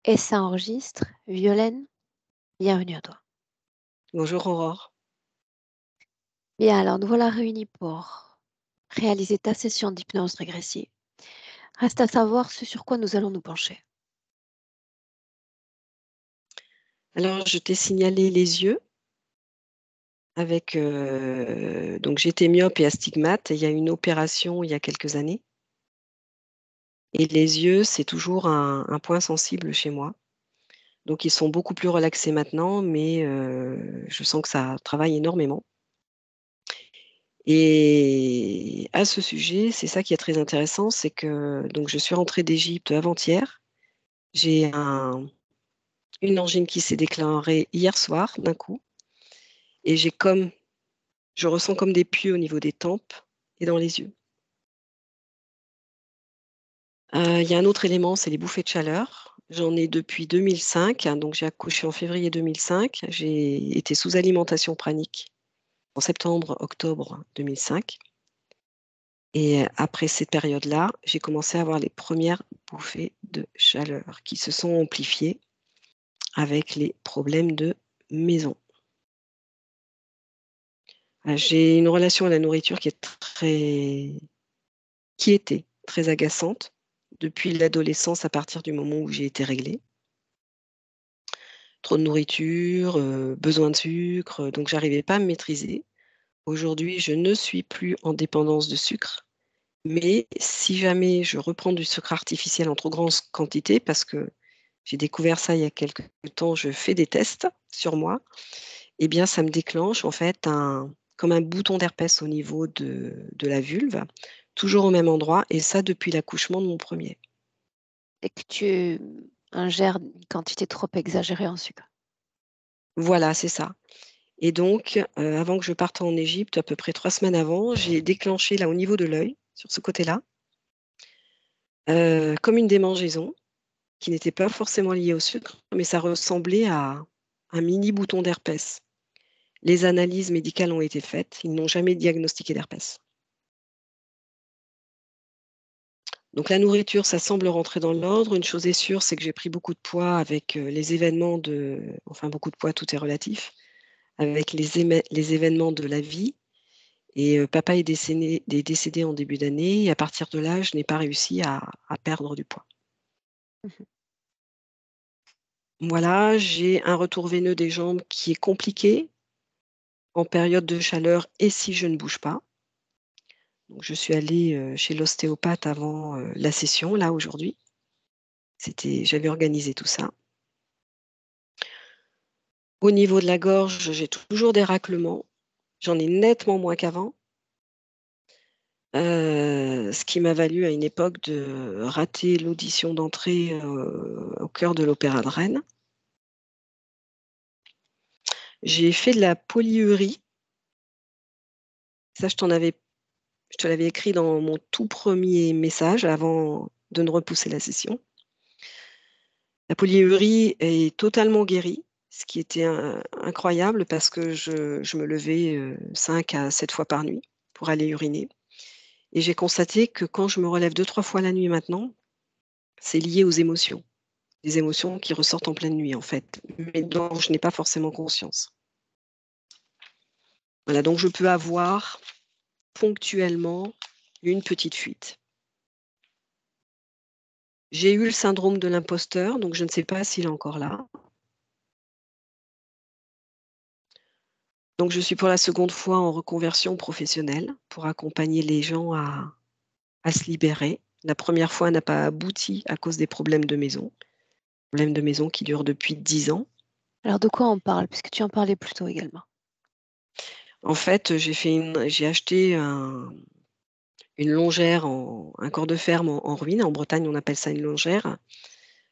Et ça enregistre. Violaine, bienvenue à toi. Bonjour Aurore. Bien, alors nous voilà réunis pour réaliser ta session d'hypnose régressive. Reste à savoir ce sur quoi nous allons nous pencher. Alors, je t'ai signalé les yeux avec donc j'étais myope et astigmate. Et il y a une opération il y a quelques années. Et les yeux, c'est toujours un point sensible chez moi. Donc, ils sont beaucoup plus relaxés maintenant, mais je sens que ça travaille énormément. Et à ce sujet, c'est ça qui est très intéressant, c'est que donc je suis rentrée d'Égypte avant-hier. J'ai une angine qui s'est déclarée hier soir d'un coup. Et je ressens comme des pieux au niveau des tempes et dans les yeux. Il y a un autre élément, c'est les bouffées de chaleur. J'en ai depuis 2005, hein, donc j'ai accouché en février 2005. J'ai été sous alimentation pranique en septembre, octobre 2005. Et après cette période-là, j'ai commencé à avoir les premières bouffées de chaleur qui se sont amplifiées avec les problèmes de maison. J'ai une relation à la nourriture qui était très agaçante depuis l'adolescence à partir du moment où j'ai été réglée. Trop de nourriture, besoin de sucre, donc j'arrivais pas à me maîtriser. Aujourd'hui, je ne suis plus en dépendance de sucre, mais si jamais je reprends du sucre artificiel en trop grande quantité, parce que j'ai découvert ça il y a quelque temps, je fais des tests sur moi, eh bien ça me déclenche en fait comme un bouton d'herpès au niveau de la vulve, toujours au même endroit, et ça depuis l'accouchement de mon premier. Et que tu ingères une quantité trop exagérée en sucre. Voilà, c'est ça. Et donc, avant que je parte en Égypte, à peu près 3 semaines avant, j'ai déclenché là au niveau de l'œil, sur ce côté-là, comme une démangeaison qui n'était pas forcément liée au sucre, mais ça ressemblait à un mini bouton d'herpès. Les analyses médicales ont été faites, ils n'ont jamais diagnostiqué d'herpès. Donc la nourriture, ça semble rentrer dans l'ordre. Une chose est sûre, c'est que j'ai pris beaucoup de poids avec les événements enfin beaucoup de poids, tout est relatif, avec les événements de la vie. Et papa est décédé en début d'année, et à partir de là, je n'ai pas réussi à perdre du poids. Mhm. Voilà, j'ai un retour veineux des jambes qui est compliqué en période de chaleur et si je ne bouge pas. Donc je suis allée, chez l'ostéopathe avant, la session, là, aujourd'hui. J'avais organisé tout ça. Au niveau de la gorge, j'ai toujours des raclements. J'en ai nettement moins qu'avant. Ce qui m'a valu à une époque de rater l'audition d'entrée, au cœur de l'Opéra de Rennes. J'ai fait de la polyurie. Ça, je te l'avais écrit dans mon tout premier message avant de ne repousser la session. La polyurie est totalement guérie, ce qui était incroyable parce que je me levais 5 à 7 fois par nuit pour aller uriner. Et j'ai constaté que quand je me relève 2-3 fois la nuit maintenant, c'est lié aux émotions. Des émotions qui ressortent en pleine nuit, en fait, mais dont je n'ai pas forcément conscience. Voilà, donc je peux avoir ponctuellement une petite fuite. J'ai eu le syndrome de l'imposteur, donc je ne sais pas s'il est encore là. Donc je suis pour la seconde fois en reconversion professionnelle pour accompagner les gens à se libérer. La première fois n'a pas abouti à cause des problèmes de maison qui durent depuis 10 ans. Alors de quoi on parle, puisque tu en parlais plus tôt également. En fait, j'ai acheté une longère, un corps de ferme en ruine. En Bretagne, on appelle ça une longère,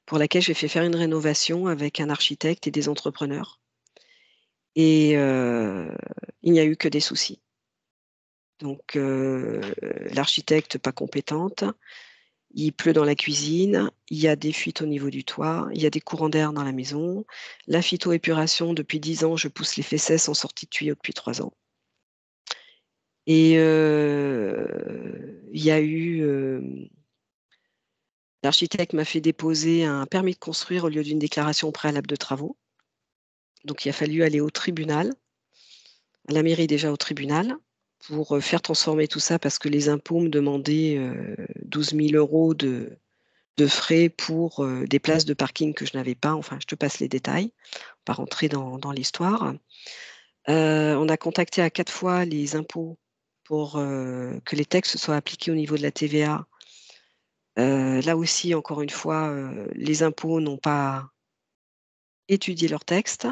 pour laquelle j'ai fait faire une rénovation avec un architecte et des entrepreneurs. Et il n'y a eu que des soucis. Donc, l'architecte pas compétente, il pleut dans la cuisine, il y a des fuites au niveau du toit, il y a des courants d'air dans la maison. La phytoépuration, depuis 10 ans, je pousse les fesses en sortie de tuyau depuis 3 ans. Et il y a eu L'architecte m'a fait déposer un permis de construire au lieu d'une déclaration préalable de travaux. Donc il a fallu aller au tribunal, à la mairie déjà au tribunal, pour, faire transformer tout ça parce que les impôts me demandaient, 12 000 € de frais pour, des places de parking que je n'avais pas. Enfin, je te passe les détails, pas rentrer dans l'histoire. On a contacté à 4 fois les impôts pour, que les textes soient appliqués au niveau de la TVA. Là aussi, encore une fois, les impôts n'ont pas étudié leurs textes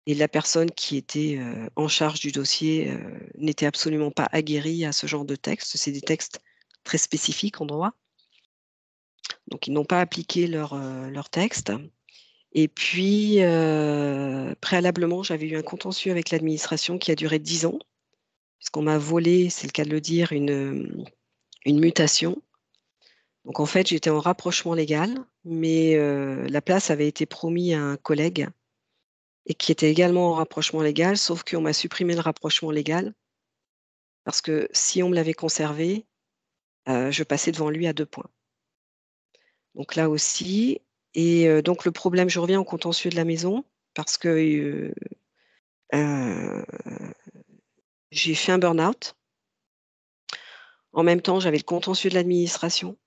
et la personne qui était, en charge du dossier, n'était absolument pas aguerrie à ce genre de texte. C'est des textes très spécifiques en droit, donc ils n'ont pas appliqué leurs textes et puis, préalablement, j'avais eu un contentieux avec l'administration qui a duré 10 ans, puisqu'on m'a volé, c'est le cas de le dire, une mutation. Donc en fait, j'étais en rapprochement légal, mais la place avait été promis à un collègue et qui était également en rapprochement légal, sauf qu'on m'a supprimé le rapprochement légal parce que si on me l'avait conservé, je passais devant lui à 2 points. Donc là aussi et donc le problème je reviens au contentieux de la maison parce que, heu, j'ai fait un burn-out. En même temps, j'avais le contentieux de l'administration.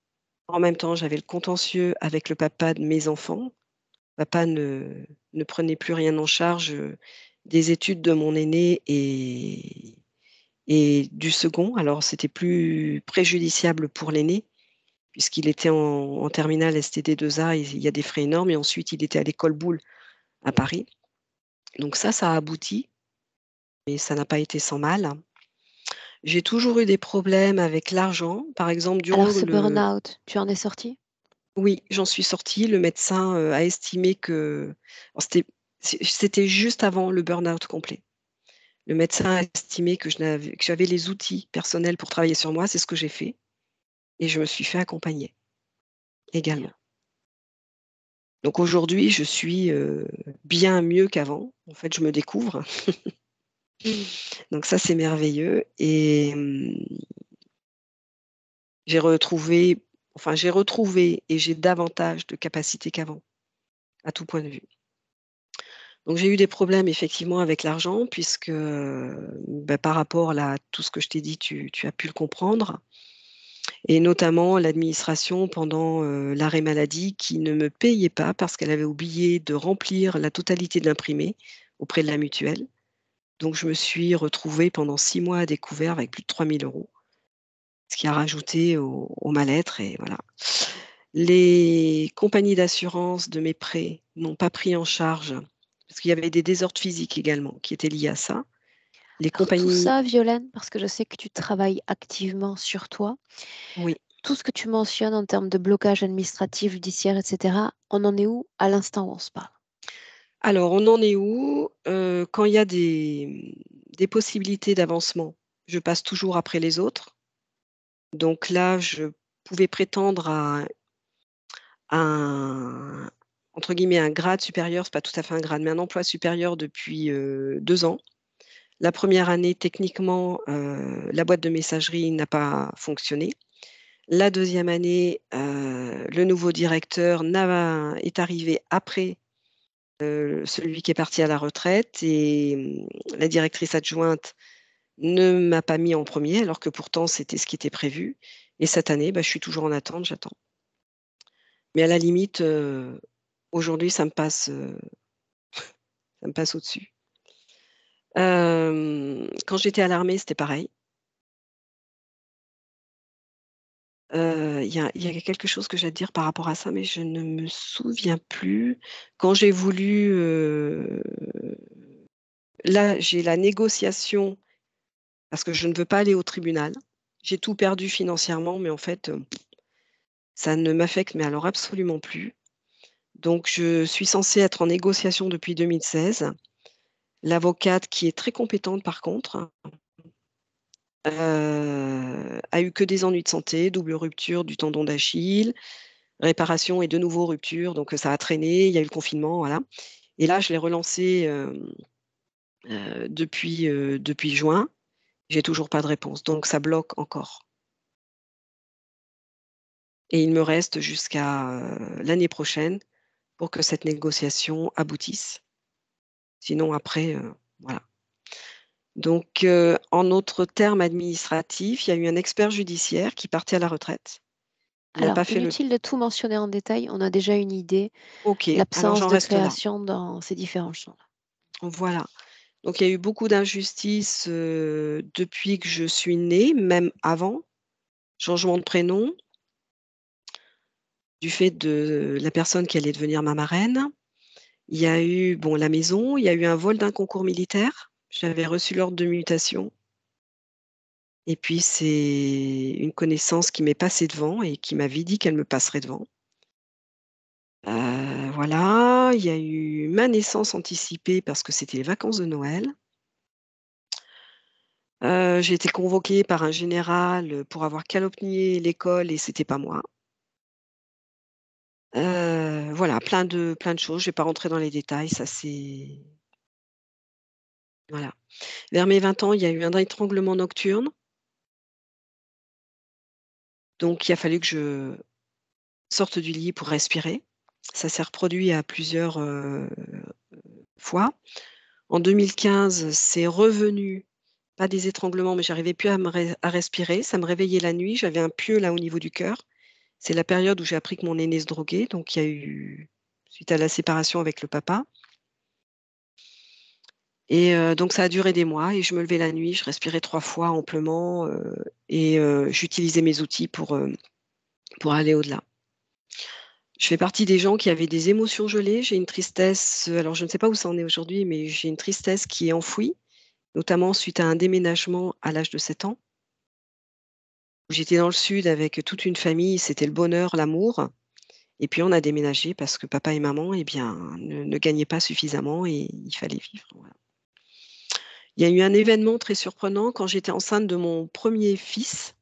En même temps, j'avais le contentieux avec le papa de mes enfants. Papa ne prenait plus rien en charge, des études de mon aîné et du second. Alors c'était plus préjudiciable pour l'aîné, puisqu'il était en terminale STD2A, il y a des frais énormes et ensuite il était à l'école Boulle à Paris. Donc ça a abouti, mais ça n'a pas été sans mal. J'ai toujours eu des problèmes avec l'argent. Par exemple, Alors durant ce le burn-out, tu en es sortie? oui, j'en suis sortie. Le médecin, a estimé que alors c'était juste avant le burn-out complet. Le médecin a estimé que j'avais les outils personnels pour travailler sur moi, c'est ce que j'ai fait et je me suis fait accompagner Bien. également. Donc aujourd'hui, je suis, bien mieux qu'avant. En fait, je me découvre, donc ça, c'est merveilleux et j'ai retrouvé et j'ai davantage de capacités qu'avant, à tout point de vue. Donc j'ai eu des problèmes effectivement avec l'argent puisque, bah, par rapport là, à tout ce que je t'ai dit, tu as pu le comprendre et notamment l'administration pendant, l'arrêt maladie qui ne me payait pas parce qu'elle avait oublié de remplir la totalité de l'imprimé auprès de la mutuelle. Donc je me suis retrouvée pendant 6 mois à découvert avec plus de 3 000 €, ce qui a rajouté au mal-être et voilà. Les compagnies d'assurance de mes prêts n'ont pas pris en charge parce qu'il y avait des désordres physiques également qui étaient liés à ça. Les Alors tout compagnies ça, Violaine, parce que je sais que tu travailles activement sur toi, oui. tout ce que tu mentionnes en termes de blocage administratif, judiciaire, etc., on en est où à l'instant où on se parle? Alors on en est où? Quand il y a des possibilités d'avancement, je passe toujours après les autres. Donc là, je pouvais prétendre à un entre guillemets «un grade supérieur», c'est pas tout à fait un grade, mais un emploi supérieur depuis, 2 ans. La première année, techniquement, la boîte de messagerie n'a pas fonctionné. La deuxième année, le nouveau directeur est arrivé après, celui qui est parti à la retraite et la directrice adjointe ne m'a pas mis en premier, alors que pourtant c'était ce qui était prévu et cette année, bah, je suis toujours en attente, j'attends. Mais à la limite, aujourd'hui ça me passe au-dessus. Quand j'étais à l'armée, c'était pareil. Il y a quelque chose que j'ai à te dire par rapport à ça, mais je ne me souviens plus. Quand j'ai voulu, là, j'ai la négociation parce que je ne veux pas aller au tribunal. J'ai tout perdu financièrement, mais en fait, ça ne m'affecte, mais alors absolument plus. Donc je suis censée être en négociation depuis 2016. L'avocate qui est très compétente par contre, a eu que des ennuis de santé, double rupture du tendon d'Achille, réparation et de nouveau rupture, donc ça a traîné, il y a eu le confinement, voilà et là je l'ai relancée, depuis juin, j'ai toujours pas de réponse, donc ça bloque encore. et il me reste jusqu'à, l'année prochaine pour que cette négociation aboutisse. Sinon après, voilà. Donc, en autres termes administratifs, il y a eu un expert judiciaire qui partait à la retraite. Il n'a Alors, pas fait le inutile de tout mentionner en détail, on a déjà une idée, OK, alors l'absence j'en de reste là. création dans ces différents champs-là. Voilà. Donc il y a eu beaucoup d'injustices, depuis que je suis née, même avant. Changement de prénom, du fait de la personne qui allait devenir ma marraine. Il y a eu, bon, la maison, il y a eu un vol d'un concours militaire. J'avais reçu l'ordre de mutation et puis c'est une connaissance qui m'est passée devant et qui m'avait dit qu'elle me passerait devant. Voilà, il y a eu ma naissance anticipée parce que c'était les vacances de Noël. J'ai été convoquée par un général, pour avoir calomnié l'école et c'était pas moi. Voilà, plein de choses. Je vais pas rentrer dans les détails, ça c'est voilà. Vers mes 20 ans, il y a eu un étranglement nocturne, donc il a fallu que je sorte du lit pour respirer. Ça s'est reproduit à plusieurs, fois. En 2015, c'est revenu, pas des étranglements, mais j'arrivais plus à respirer. Ça me réveillait la nuit, j'avais un pieu là au niveau du cœur. C'est la période où j'ai appris que mon aîné se droguait, donc il y a eu suite à la séparation avec le papa et donc ça a duré des mois et je me levais la nuit, je respirais 3 fois amplement, et j'utilisais mes outils pour aller au-delà. Je fais partie des gens qui avaient des émotions gelées. J'ai une tristesse, alors je ne sais pas où ça en est aujourd'hui, mais j'ai une tristesse qui est enfouie, notamment suite à un déménagement à l'âge de 7 ans. J'étais dans le sud avec toute une famille, c'était le bonheur, l'amour et puis on a déménagé parce que papa et maman, eh bien, ne gagnaient pas suffisamment et il fallait vivre, voilà. Il y a eu un événement très surprenant quand j'étais enceinte de mon premier fils.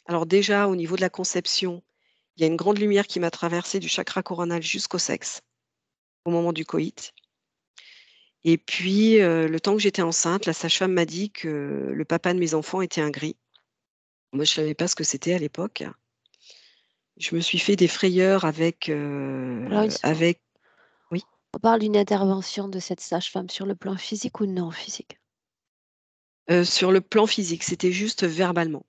Alors déjà au niveau de la conception, il y a une grande lumière qui m'a traversée du chakra coronal jusqu'au sexe, au moment du coït. Et puis, le temps que j'étais enceinte, la sage-femme m'a dit que le papa de mes enfants était un gris. Moi, je savais pas ce que c'était à l'époque. Je me suis fait des frayeurs avec, Alors, oui, on parle d'une intervention de cette sage-femme sur le plan physique ou non physique? sur le plan physique, c'était juste verbalement.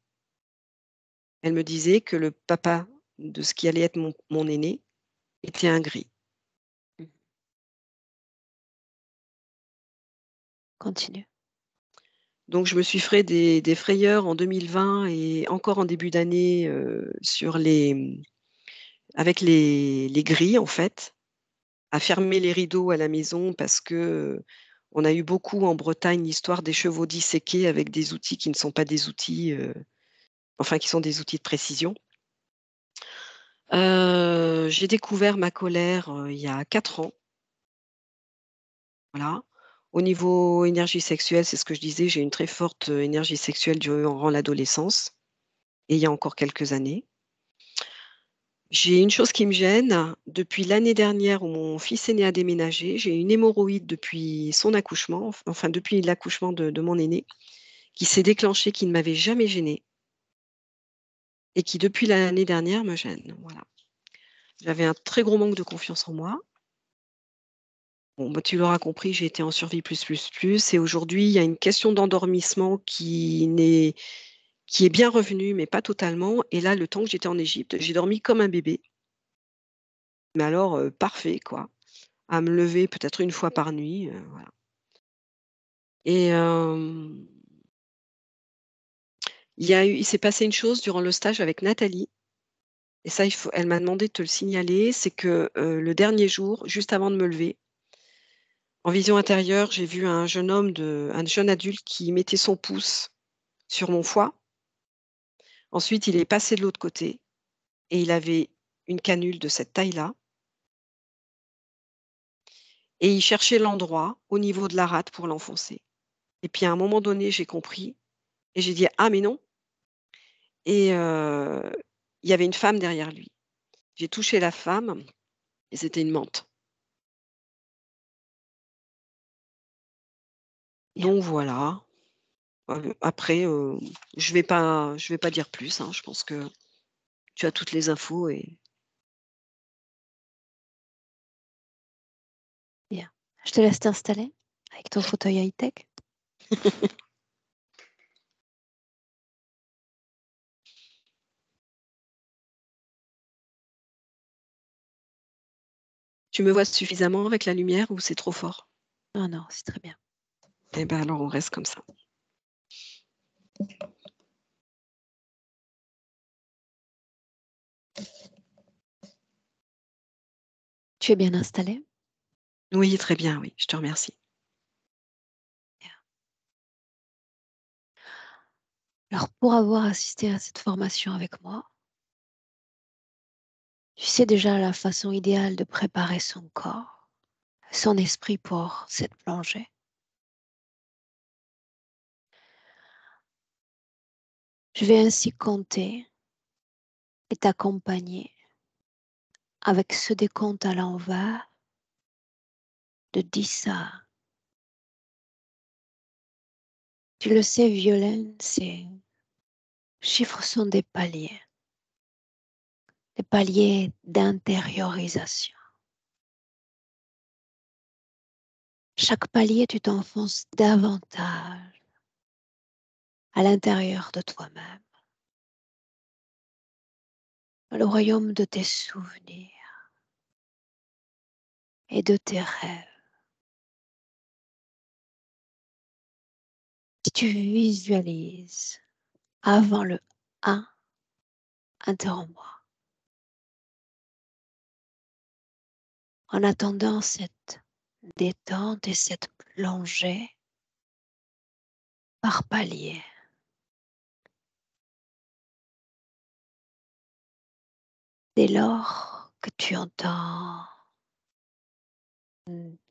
Elle me disait que le papa de ce qui allait être mon aîné était un gris. Mmh. Continue. Donc je me suis fait des frayeurs en 2020 et encore en début d'année, sur avec les grilles, en fait, à fermer les rideaux à la maison parce que, on a eu beaucoup en Bretagne l'histoire des chevaux disséqués avec des outils qui ne sont pas des outils, enfin qui sont des outils de précision. J'ai découvert ma colère, il y a 4 ans, voilà. Au niveau énergie sexuelle, c'est ce que je disais, j'ai une très forte, énergie sexuelle durant l'adolescence et il y a encore quelques années. J'ai une chose qui me gêne, depuis l'année dernière où mon fils aîné a déménagé, j'ai une hémorroïde depuis son accouchement, enfin depuis l'accouchement de mon aîné, qui s'est déclenchée, qui ne m'avait jamais gênée et qui depuis l'année dernière me gêne, voilà. J'avais un très gros manque de confiance en moi. Bon, bah, tu l'auras compris, j'ai été en survie plus, plus, plus et aujourd'hui, il y a une question d'endormissement qui est bien revenue, mais pas totalement et là, le temps que j'étais en Égypte, j'ai dormi comme un bébé, mais alors, parfait quoi, à me lever peut-être une fois par nuit, voilà et il s'est passé une chose durant le stage avec Nathalie et ça, elle m'a demandé de te le signaler, c'est que, le dernier jour, juste avant de me lever, en vision intérieure, j'ai vu un jeune adulte qui mettait son pouce sur mon foie. Ensuite, il est passé de l'autre côté et il avait une canule de cette taille-là et il cherchait l'endroit au niveau de la rate pour l'enfoncer et puis à un moment donné, j'ai compris et j'ai dit: «Ah mais non» et il y avait une femme derrière lui. J'ai touché la femme et c'était une menthe. Bien. Donc voilà, après, je vais pas dire plus, hein. Je pense que tu as toutes les infos et Bien. Je te laisse t'installer avec ton fauteuil high-tech. tu me vois suffisamment avec la lumière ou c'est trop fort? Non, non, c'est très bien. Eh ben, alors on reste comme ça. Tu es bien installé? Oui, très bien, oui, je te remercie. Bien. Alors, pour avoir assisté à cette formation avec moi, tu sais déjà la façon idéale de préparer son corps, son esprit pour cette plongée. Je vais ainsi compter et t'accompagner avec ce décompte à l'envers de 10 à... Tu le sais, Violaine, ces chiffres sont des paliers d'intériorisation. Chaque palier, tu t'enfonces davantage à l'intérieur de toi-même, dans le royaume de tes souvenirs et de tes rêves. Si tu visualises avant le 1, interromps-moi. En attendant cette détente et cette plongée par palier, dès lors que tu entends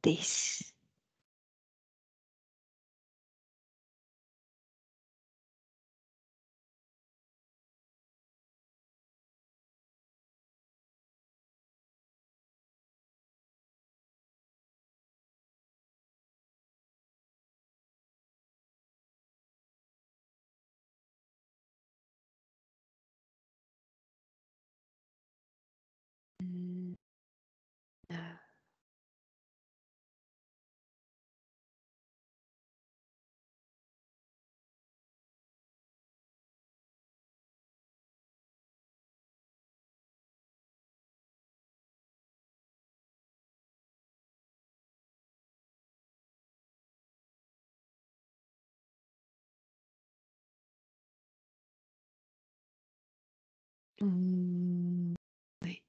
10, oui.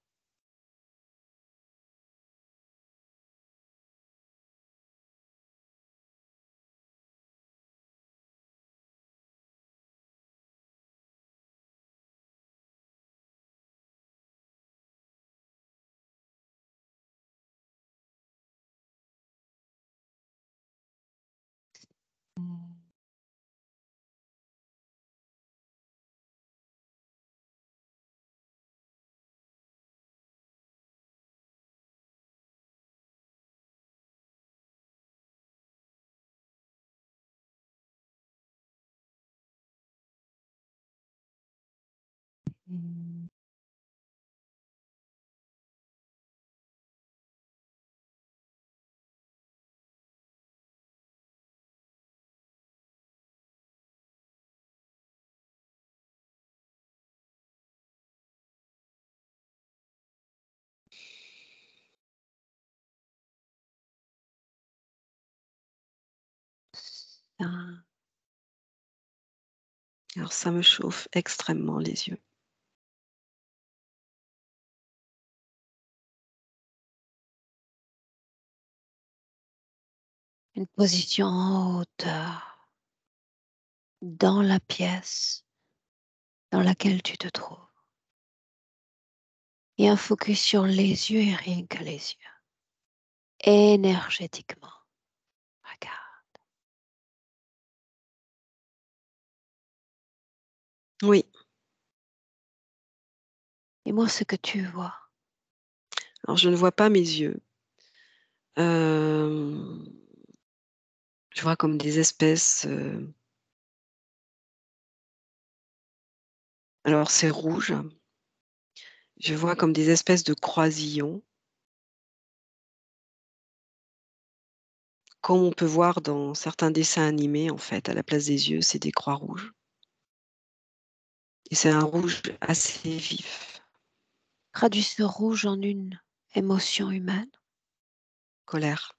Ça, Alors ça me chauffe extrêmement les yeux. une position en hauteur dans la pièce dans laquelle tu te trouves. Et un focus sur les yeux et rien que les yeux. Énergétiquement. Regarde. Oui, Et moi, ce que tu vois. alors je ne vois pas mes yeux. Hem, je vois comme des espèces, alors c'est rouge, Je vois comme des espèces de croisillons, comme on peut voir dans certains dessins animés, en fait. À la place des yeux, c'est des croix rouges. Et c'est un rouge assez vif, Traduis ce rouge en une émotion humaine, colère.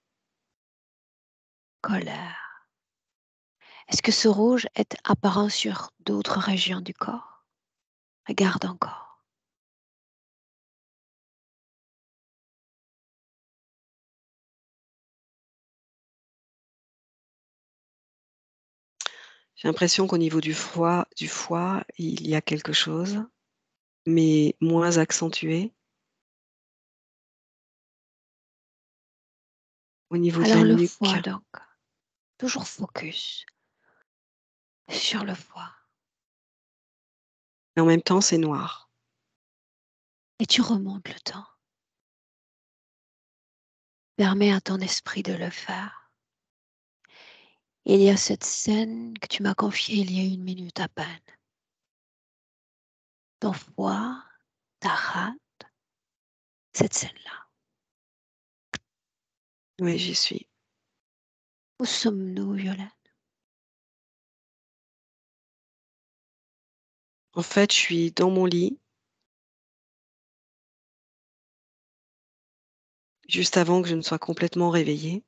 colère. Est-ce que ce rouge est apparent sur d'autres régions du corps? Regarde encore. J'ai l'impression qu'au niveau du foie, il y a quelque chose, mais moins accentué. Au niveau de la Alors le nuque, foie donc, toujours focus sur le foie. et en même temps, c'est noir. Et tu remontes le temps. Permets à ton esprit de le faire. Il y a cette scène que tu m'as confiée il y a 1 minute à peine. Ton foie, ta rate, cette scène-là. Oui, j'y suis. Où sommes-nous, Violaine? En fait, je suis dans mon lit, juste avant que je ne sois complètement réveillée.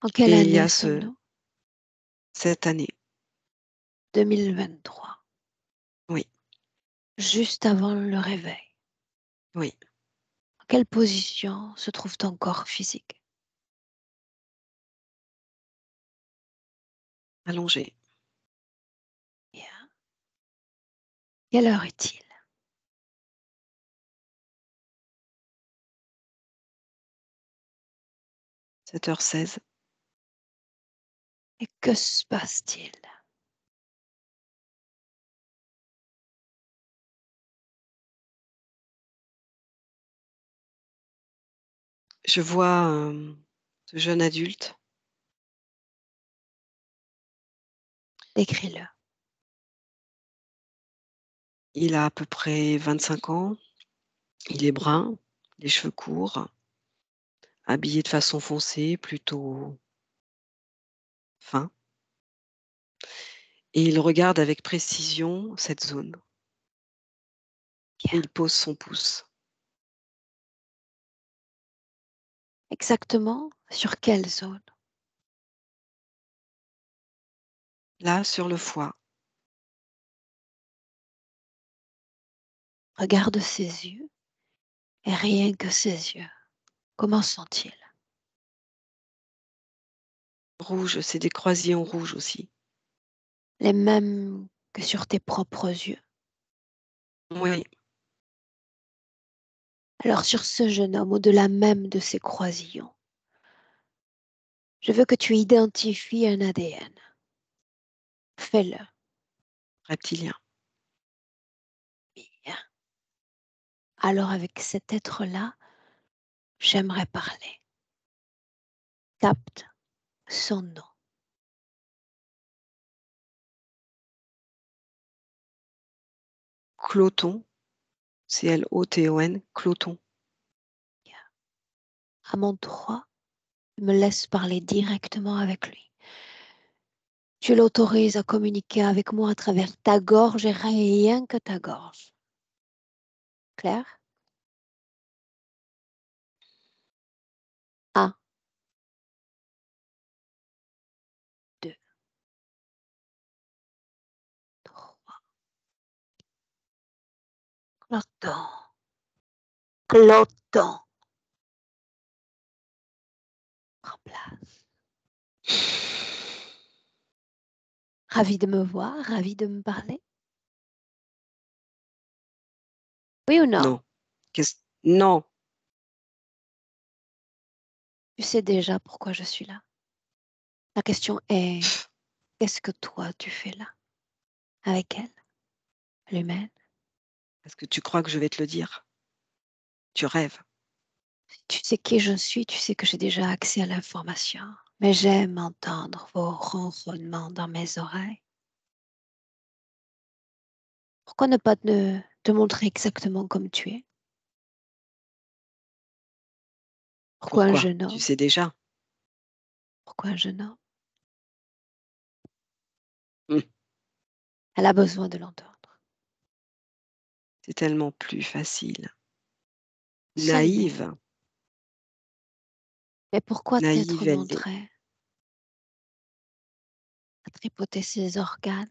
En quelle Et il y année a sommes-nous? cette année, 2023. oui, Juste avant le réveil. oui, En quelle position se trouve ton corps physique? allongée. Bien. Quelle heure est-il? « 7h16 ». Et que se passe-t-il? Je vois ce jeune adulte. Décris-le. Il a à peu près 25 ans. Il est brun, les cheveux courts, habillé de façon foncée, plutôt fin. Et il regarde avec précision cette zone. Et Bien. il pose son pouce. Exactement sur quelle zone? Là, sur le foie, Regarde ses yeux et rien que ses yeux. Comment sont-ils? rouge, c'est des croisillons rouges aussi. Les mêmes que sur tes propres yeux. Oui, Alors sur ce jeune homme, au-delà même de ces croisillons, je veux que tu identifies un ADN. Fais-le. reptilien. Bien. Alors avec cet être-là, j'aimerais parler. Capte son nom. Cloton, Cloton, Cloton. Bien. À mon droit, je me laisse parler directement avec lui. Tu l'autorises à communiquer avec moi à travers ta gorge et rien que ta gorge. Clair? Un, deux, trois. Cloton. Cloton. Prends place. Ravi de me voir, ravi de me parler. Oui ou non? Non. Non, Tu sais déjà pourquoi je suis là. La question est, qu'est-ce que toi tu fais là? Avec elle, l'humaine? parce que tu crois que je vais te le dire. Tu rêves. Tu sais qui je suis, tu sais que j'ai déjà accès à l'information. Mais j'aime entendre vos ronronnements dans mes oreilles. Pourquoi ne pas te montrer exactement comme tu es? Pourquoi un Pourquoi? jeune Tu homme? sais déjà. Pourquoi un jeune homme? Mmh. Elle a besoin de l'entendre. C'est tellement plus facile. Seulement. Naïve, Mais pourquoi t'être naïve elle est. montré à tripoter ses organes?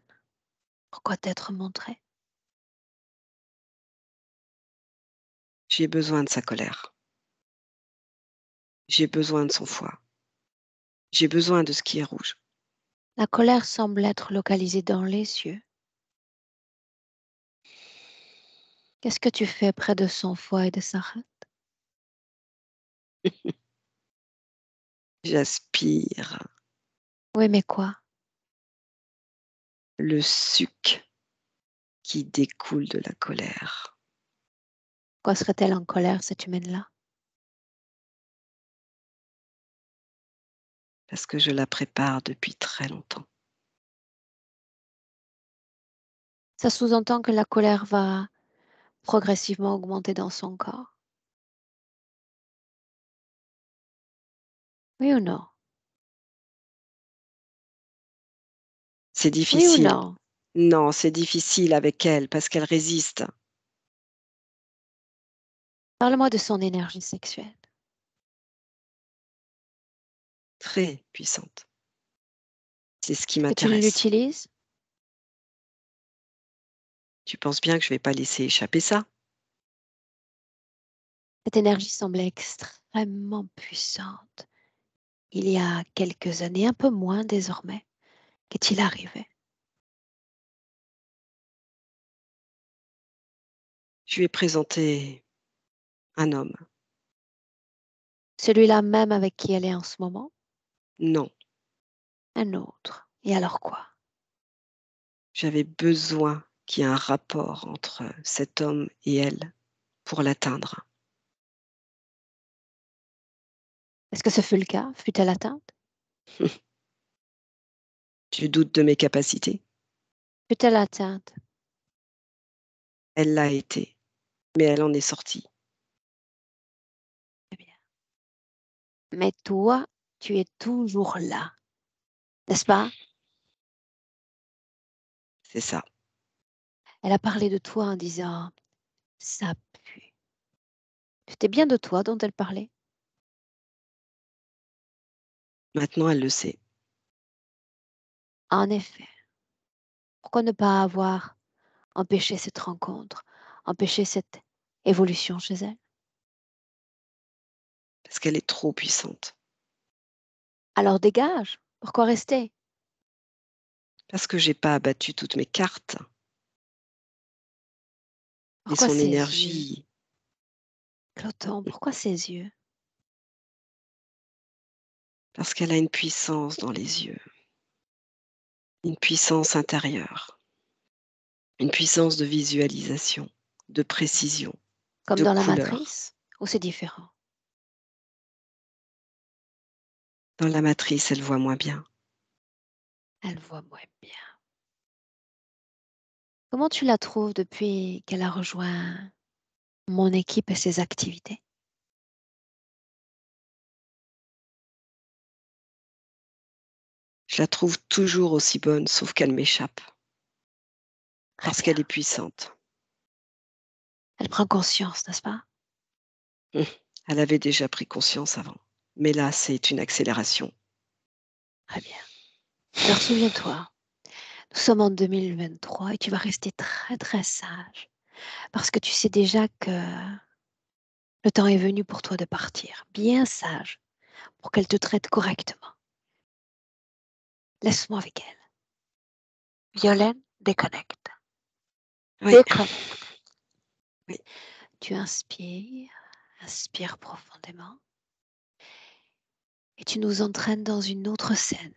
Pourquoi t'être montré? J'ai besoin de sa colère. J'ai besoin de son foie. J'ai besoin de ce qui est rouge. La colère semble être localisée dans les yeux. Qu'est-ce que tu fais près de son foie et de sa reine? J'aspire Oui, mais quoi? le suc qui découle de la colère. Pourquoi serait-elle en colère, cette humaine-là? Parce que je la prépare depuis très longtemps. Ça sous-entend que la colère va progressivement augmenter dans son corps. Oui ou non? C'est Oui ou difficile. non? Non, c'est difficile avec elle parce qu'elle résiste. Parle-moi de son énergie sexuelle. Très puissante. C'est ce qui Est-ce que tu m'intéresse. l'utilises? Tu penses bien que je vais pas laisser échapper ça? Cette énergie semblait extrêmement puissante. Il y a quelques années, un peu moins désormais. Qu'est-il arrivé? Je lui ai présenté un homme. Celui-là même avec qui elle est en ce moment? Non, Un autre. Et alors quoi? j'avais besoin qu'il y ait un rapport entre cet homme et elle pour l'atteindre. Est-ce que ce fut le cas? Fut-elle atteinte? Tu doutes de mes capacités? Fut-elle atteinte? Elle l'a été, mais elle en est sortie. Très bien. Mais toi, tu es toujours là, n'est-ce pas? C'est ça. Elle a parlé de toi en disant, ça pue. C'était bien de toi dont elle parlait. Maintenant, elle le sait. En effet, pourquoi ne pas avoir empêché cette rencontre, empêché cette évolution chez elle? Parce qu'elle est trop puissante. Alors dégage, pourquoi rester? Parce que j'ai pas abattu toutes mes cartes et Pourquoi son ses yeux? énergie. Cloton, pourquoi ses yeux? Parce qu'elle a une puissance dans les yeux, une puissance intérieure, une puissance de visualisation, de précision, Comme de dans la couleur. matrice? Ou c'est différent? Dans la matrice, elle voit moins bien. Elle voit moins bien. Comment tu la trouves depuis qu'elle a rejoint mon équipe et ses activités? Je la trouve toujours aussi bonne, sauf qu'elle m'échappe, Très parce bien. qu'elle est puissante. Elle prend conscience, n'est-ce pas? Hum, Elle avait déjà pris conscience avant, mais là, c'est une accélération. Très bien. Alors souviens-toi, nous sommes en 2023 et tu vas rester très très sage parce que tu sais déjà que le temps est venu pour toi de partir. Bien sage pour qu'elle te traite correctement. Laisse-moi avec elle. Violaine, déconnecte. Oui, Déconnecte. oui, Tu inspires, inspire profondément et tu nous entraînes dans une autre scène.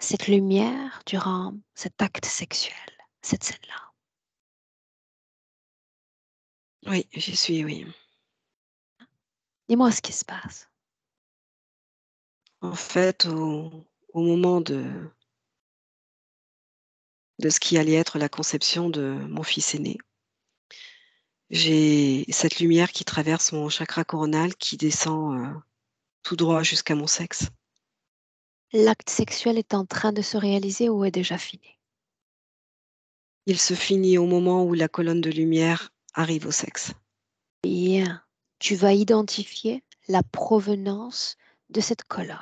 Cette lumière durant cet acte sexuel, cette scène-là. oui, j'y suis, oui. Dis-moi ce qui se passe. En fait, au moment de ce qui allait être la conception de mon fils aîné. J'ai cette lumière qui traverse mon chakra coronal qui descend, tout droit jusqu'à mon sexe. L'acte sexuel est en train de se réaliser ou est déjà fini? Il se finit au moment où la colonne de lumière arrive au sexe. Bien. Tu vas identifier la provenance de cette colonne.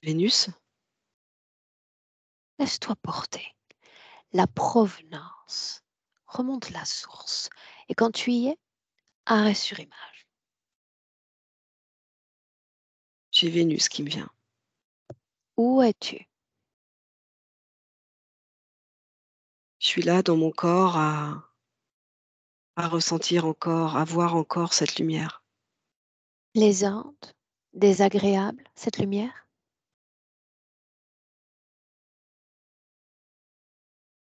Vénus? Laisse-toi porter. La provenance. Remonte la source. Et quand tu y es, arrêt sur image. J'ai Vénus qui me vient. Où es-tu? Je suis là dans mon corps à ressentir encore, à voir encore cette lumière. Plaisante? Désagréable, cette lumière?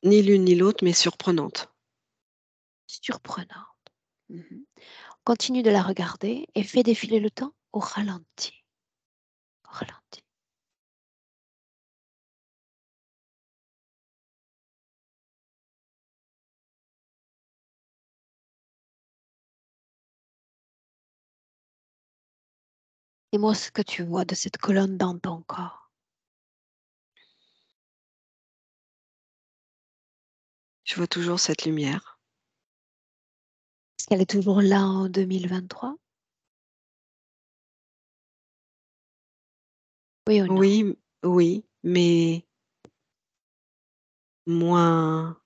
Ni l'une ni l'autre, mais surprenante. Surprenante. Mhm. Continue de la regarder et fais défiler le temps au ralenti. Au ralenti. Dis-moi ce que tu vois de cette colonne dans ton corps. Je vois toujours cette lumière. Est-ce qu'elle est toujours là en 2023? Oui ou non? Oui, oui, mais moins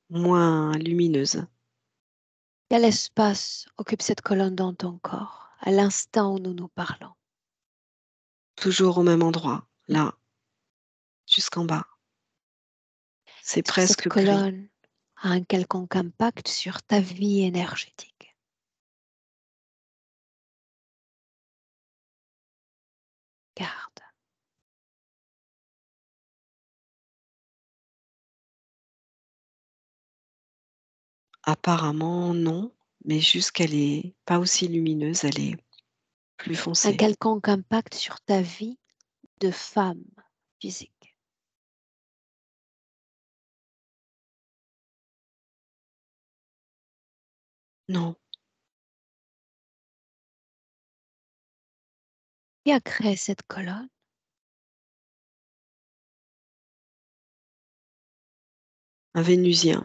lumineuse. Quel espace occupe cette colonne dans ton corps à l'instant où nous nous parlons? Toujours au même endroit, là, jusqu'en bas. C'est Est-ce que cette presque gris. colonne a un quelconque impact sur ta vie énergétique? Garde. Apparemment, non, mais juste qu'elle est pas aussi lumineuse, elle est plus Un foncée. quelconque impact sur ta vie de femme physique. Non, Qui a créé cette colonne? un Vénusien.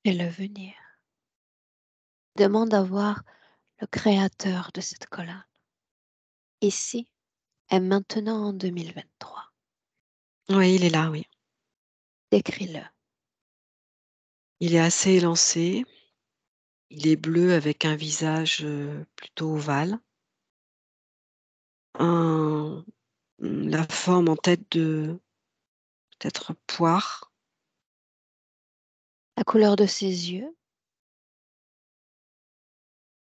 Fais-le venir. Demande à voir le créateur de cette colonne. Ici et maintenant en 2023. Oui, il est là, oui. Décris-le. Il est assez élancé. Il est bleu avec un visage, plutôt ovale. Un La forme en tête de peut-être poire. La couleur de ses yeux.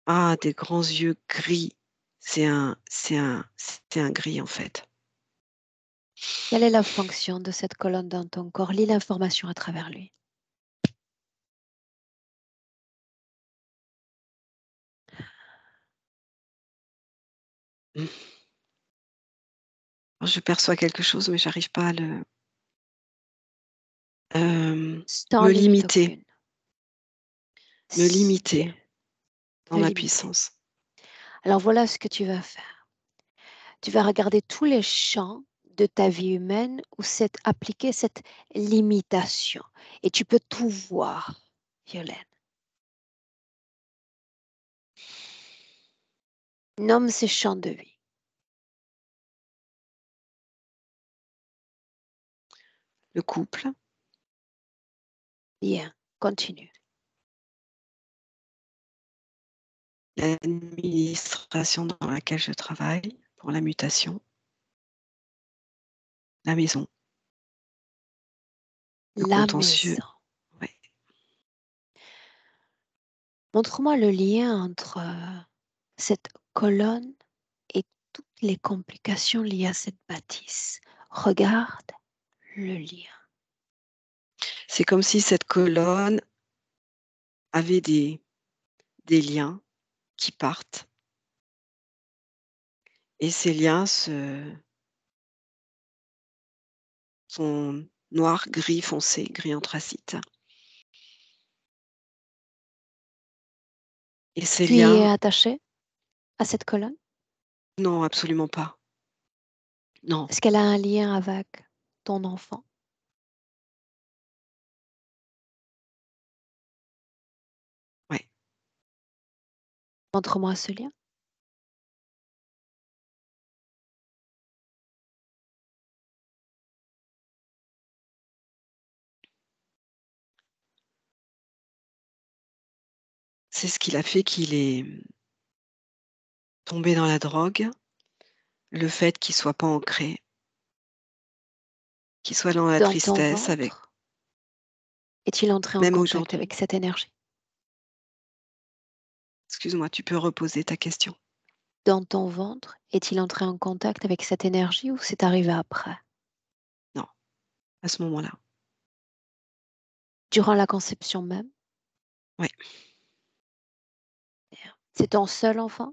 Ah, des grands yeux gris. C'est un gris, en fait. Quelle est la fonction de cette colonne dans ton corps? Lis l'information à travers lui. Mmh. Je perçois quelque chose, mais j'arrive pas à le Sans me limite limiter, aucune. me limiter Bien, dans te la limiter. puissance. Alors voilà ce que tu vas faire. Tu vas regarder tous les champs de ta vie humaine où c'est appliqué cette limitation. Et tu peux tout voir, Violaine. Nomme ces champs de vie. Le couple, Bien, continue. l'administration dans laquelle je travaille pour la mutation, la maison, le La contentieux, maison. ouais. Montre-moi le lien entre cette colonne et toutes les complications liées à cette bâtisse. Regarde le lien. C'est comme si cette colonne avait des liens qui partent et ces liens sont noirs, gris foncé, gris anthracite et ces Tu y es liens attaché à cette colonne? non, absolument pas. Non, Est-ce qu'elle a un lien avec ton enfant? ouais. Montre-moi ce lien. C'est ce qui a fait qu'il est, tombé dans la drogue, le fait qu'il soit pas ancré, qu'il soit dans la Dans ton tristesse avec ventre, est-il entré en même contact aujourd'hui. avec cette énergie? Excuse-moi, tu peux reposer ta question? Dans ton ventre, est-il entré en contact avec cette énergie ou c'est arrivé après? Non, à ce moment-là. Durant la conception même? Ouais. C'est ton seul enfant?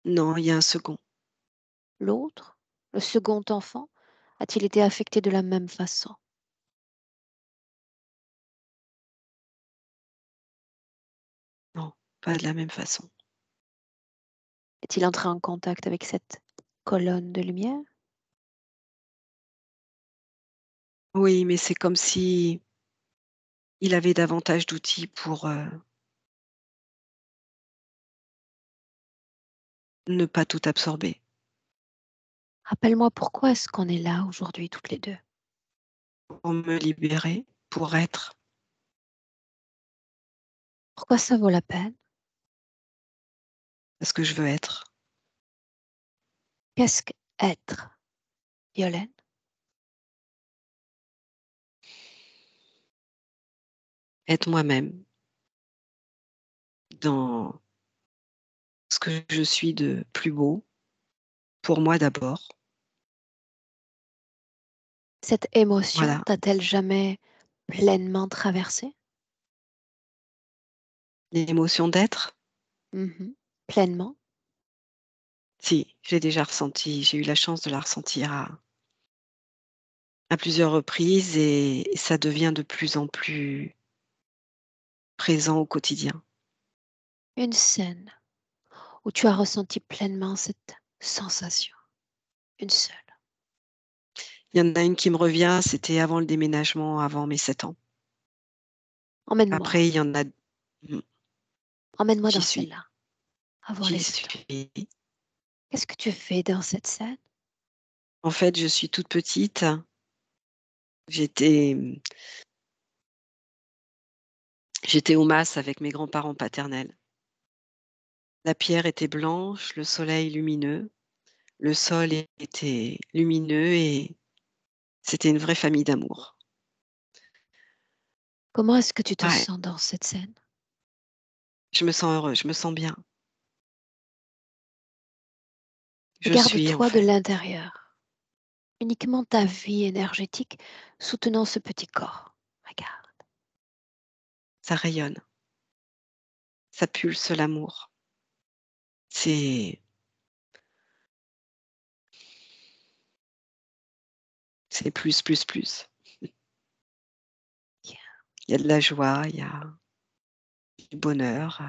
Non, il y a un second. L'autre, le second enfant, a-t-il été affecté de la même façon? Non, pas de la même façon. Est-il entré en contact avec cette colonne de lumière? Oui, mais c'est comme si il avait davantage d'outils pour, ne pas tout absorber. Rappelle-moi pourquoi est-ce qu'on est là aujourd'hui toutes les deux? Pour me libérer, pour être Pourquoi ça vaut la peine? ce que je veux être. Qu'est-ce qu'être, Violaine? Être moi-même dans ce que je suis de plus beau, pour moi d'abord. Cette émotion Voilà, t'a-t-elle jamais pleinement traversée? l'émotion d'être, Mhm. Pleinement? si, j'ai déjà ressenti, j'ai eu la chance de la ressentir à plusieurs reprises et ça devient de plus en plus présent au quotidien. Une scène où tu as ressenti pleinement cette sensation. Une seule. Il y en a une qui me revient, c'était avant le déménagement, avant mes 7 ans. Emmène-moi. Après, il y en a mmh, Emmène-moi j'y dans suis, celle-là, avant j'y les 7 ans. suis. Qu'est-ce que tu fais dans cette scène? En fait, je suis toute petite, j'étais, j'étais aux masses avec mes grands-parents paternels. La pierre était blanche, le soleil lumineux, le sol était lumineux et c'était une vraie famille d'amour. Comment est-ce que tu te Ouais, sens dans cette scène? je me sens heureux, je me sens bien. Je suis en Regarde-toi de fait, l'intérieur. Uniquement ta vie énergétique soutenant ce petit corps. Regarde. ça rayonne, ça pulse l'amour. C'est c'est plus, plus, plus. Bien. Il y a de la joie, il y a du bonheur,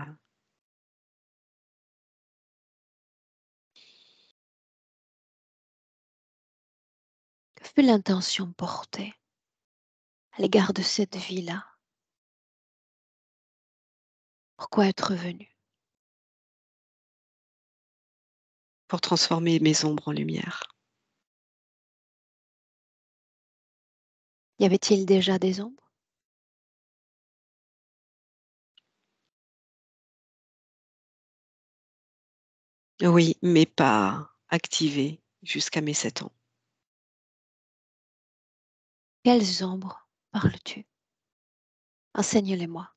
Que fut l'intention portée à l'égard de cette vie-là? Pourquoi être venu? pour transformer mes ombres en lumière. Y avait-il déjà des ombres? Oui, mais pas activée jusqu'à mes 7 ans. Quelles ombres parles-tu? Enseigne-les-moi.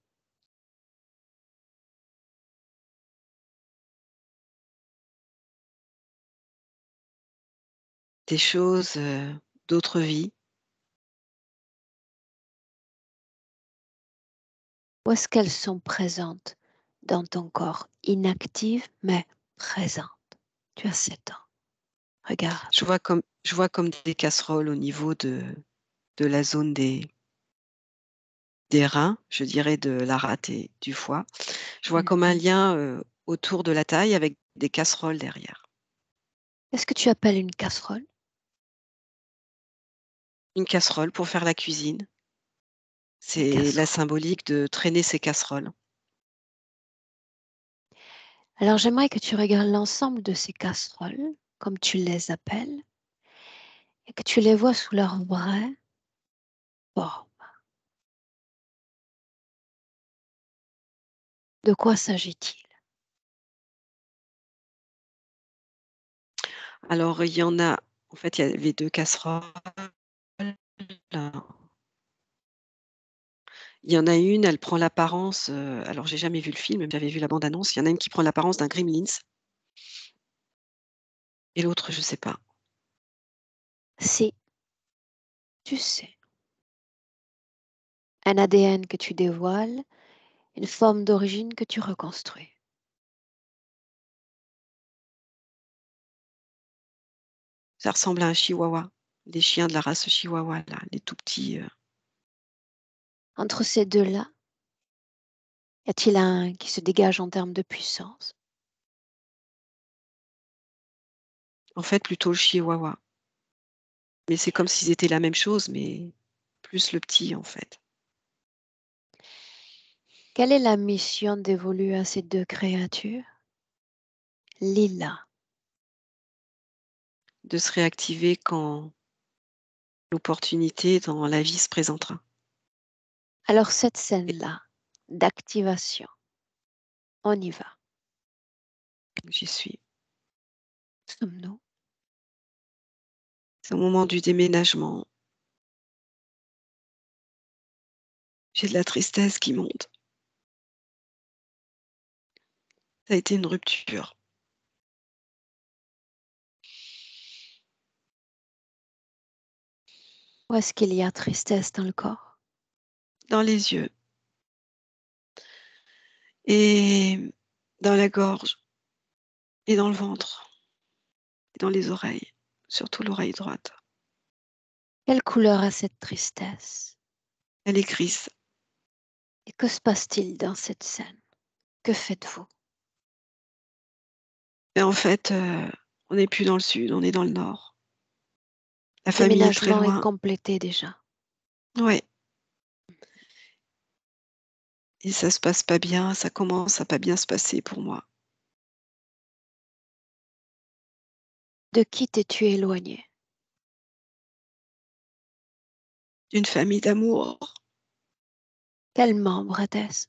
Des choses, d'autres vies, Où est-ce qu'elles sont présentes dans ton corps? Inactives, mais présentes. Tu as 7 ans. Regarde. Je vois comme des casseroles au niveau de la zone des reins, je dirais de la rate et du foie. Je vois comme un Mhm. lien, autour de la taille avec des casseroles derrière. Qu'est-ce que tu appelles une casserole? Une casserole pour faire la cuisine. Une C'est la casserole. symbolique de traîner ses casseroles. Alors j'aimerais que tu regardes l'ensemble de ces casseroles, comme tu les appelles, et que tu les vois sous leur vraie forme. De quoi s'agit-il? Alors il y en a en fait, il y avait 2 casseroles. Il y en a une, elle prend l'apparence, alors j'ai jamais vu le film, mais j'avais vu la bande annonce. Il y en a une qui prend l'apparence d'un gremlins et l'autre je sais pas. Si, tu sais, un ADN que tu dévoiles, une forme d'origine que tu reconstruis. Ça ressemble à un chihuahua, les chiens de la race chihuahua là, les tout petits, Entre ces deux-là, y a-t-il un qui se dégage en termes de puissance? en fait plutôt le chihuahua. Mais c'est comme s'ils étaient la même chose, mais plus le petit en fait. Quelle est la mission dévolue à ces deux créatures? Lila. De se réactiver quand l'opportunité dans la vie se présentera. Alors cette Et scène-là, d'activation, on y va. j'y suis. Sommes-nous? C'est au moment du déménagement. J'ai de la tristesse qui monte. Ça a été une rupture. Où est-ce qu'il y a tristesse dans le corps? Dans les yeux et dans la gorge et dans le ventre et dans les oreilles, surtout l'oreille droite. Quelle couleur a cette tristesse? Elle est grise. Et que se passe-t-il dans cette scène? Que faites-vous? Et en fait, on n'est plus dans le sud, on est dans le nord. La Le famille est très déménagement est loin. complété déjà. Ouais, et ça se passe pas bien, ça commence à pas bien se passer pour moi. De qui t'es-tu éloigné? D'une famille d'amour, Quel membre était-ce?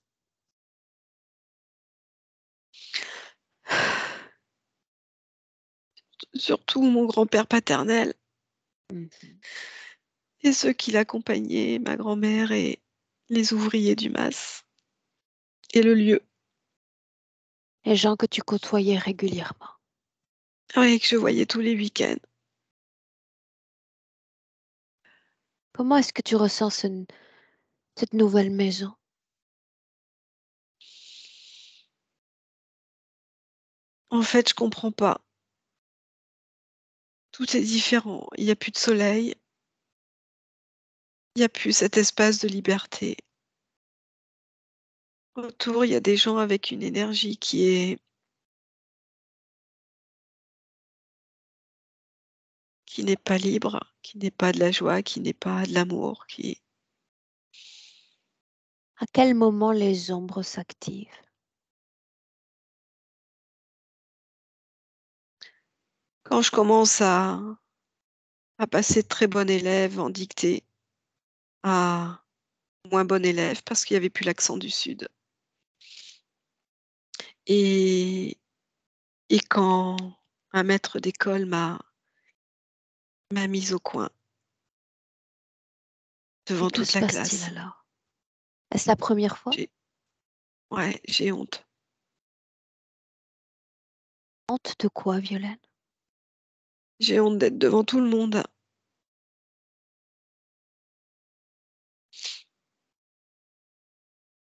surtout mon grand-père paternel Mhm. et ceux qui l'accompagnaient, ma grand-mère et les ouvriers du mas et le lieu. Les gens que tu côtoyais régulièrement. Oui, que je voyais tous les week-ends. Comment est-ce que tu ressens cette nouvelle maison? En fait, je comprends pas. Tout est différent. Il y a plus de soleil, il y a plus cet espace de liberté. Autour, il y a des gens avec une énergie qui n'est pas libre, qui n'est pas de la joie, qui n'est pas de l'amour, qui À quel moment les ombres s'activent? quand je commence à passer de très bon élève en dictée à moins bon élève parce qu'il y avait plus l'accent du sud et quand un maître d'école m'a mise au coin Et devant que toute se la passe-t-il classe. alors? Est-ce la première fois? J'ai Ouais, j'ai honte. Honte de quoi, Violaine? J'ai honte d'être devant tout le monde.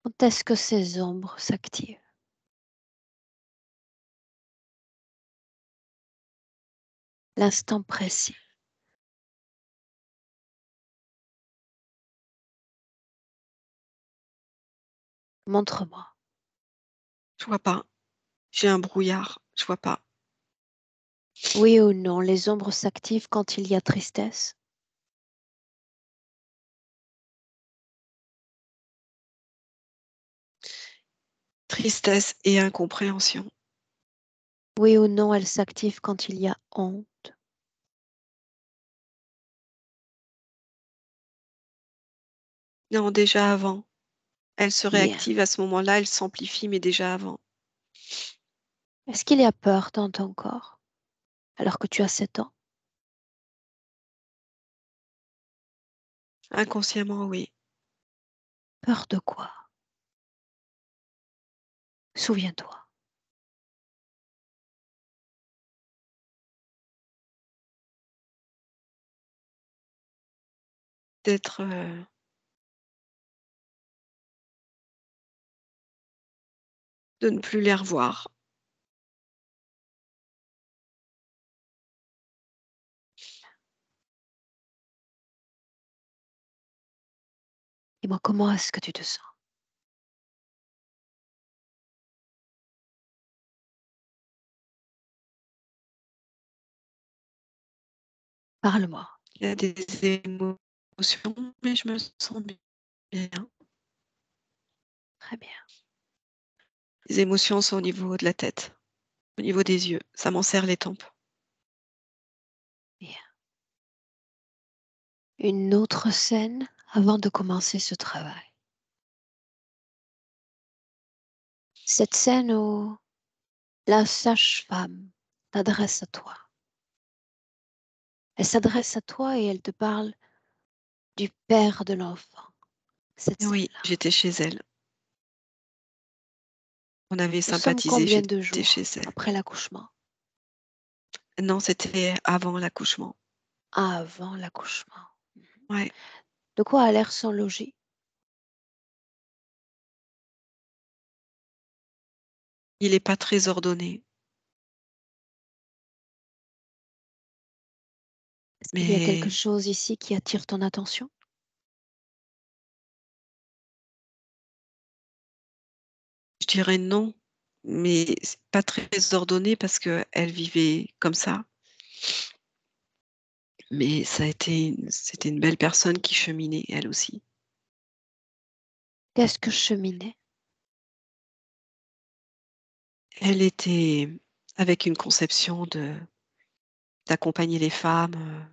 Quand est-ce que ces ombres s'activent? l'instant précis. Montre-moi. Je vois pas. J'ai un brouillard, je vois pas. Oui ou non, les ombres s'activent quand il y a tristesse? Tristesse et incompréhension. Oui ou non, elles s'activent quand il y a honte? Non, déjà avant. Elle se Bien. réactive à ce moment-là, elle s'amplifie, mais déjà avant. Est-ce qu'il y a peur dans ton corps alors que tu as 7 ans? Inconsciemment, oui. Peur de quoi? Souviens-toi. D'être, de ne plus les revoir. Dis-moi comment est-ce que tu te sens? Parle-moi. Il y a des émotions, mais je me sens bien. Très bien. Les émotions sont au niveau de la tête, au niveau des yeux. Ça m'en serre les tempes. Bien. Une autre scène avant de commencer ce travail. Cette scène où la sage-femme s'adresse à toi. Elle s'adresse à toi et elle te parle du père de l'enfant. Cette Oui, scène-là. j'étais chez elle. On avait Nous sommes sympathisé, combien de j'étais chez jours elle. après l'accouchement? Non, c'était avant l'accouchement. Avant l'accouchement. Ouais. De quoi a l'air son logis? Il est pas très ordonné, Est-ce qu'il y a quelque mais chose ici qui attire ton attention? je dirais non, mais c'est pas très ordonné parce qu'elle vivait comme ça. Mais c'était une belle personne qui cheminait elle aussi. Qu'est-ce que cheminer? Elle était avec une conception de d'accompagner les femmes,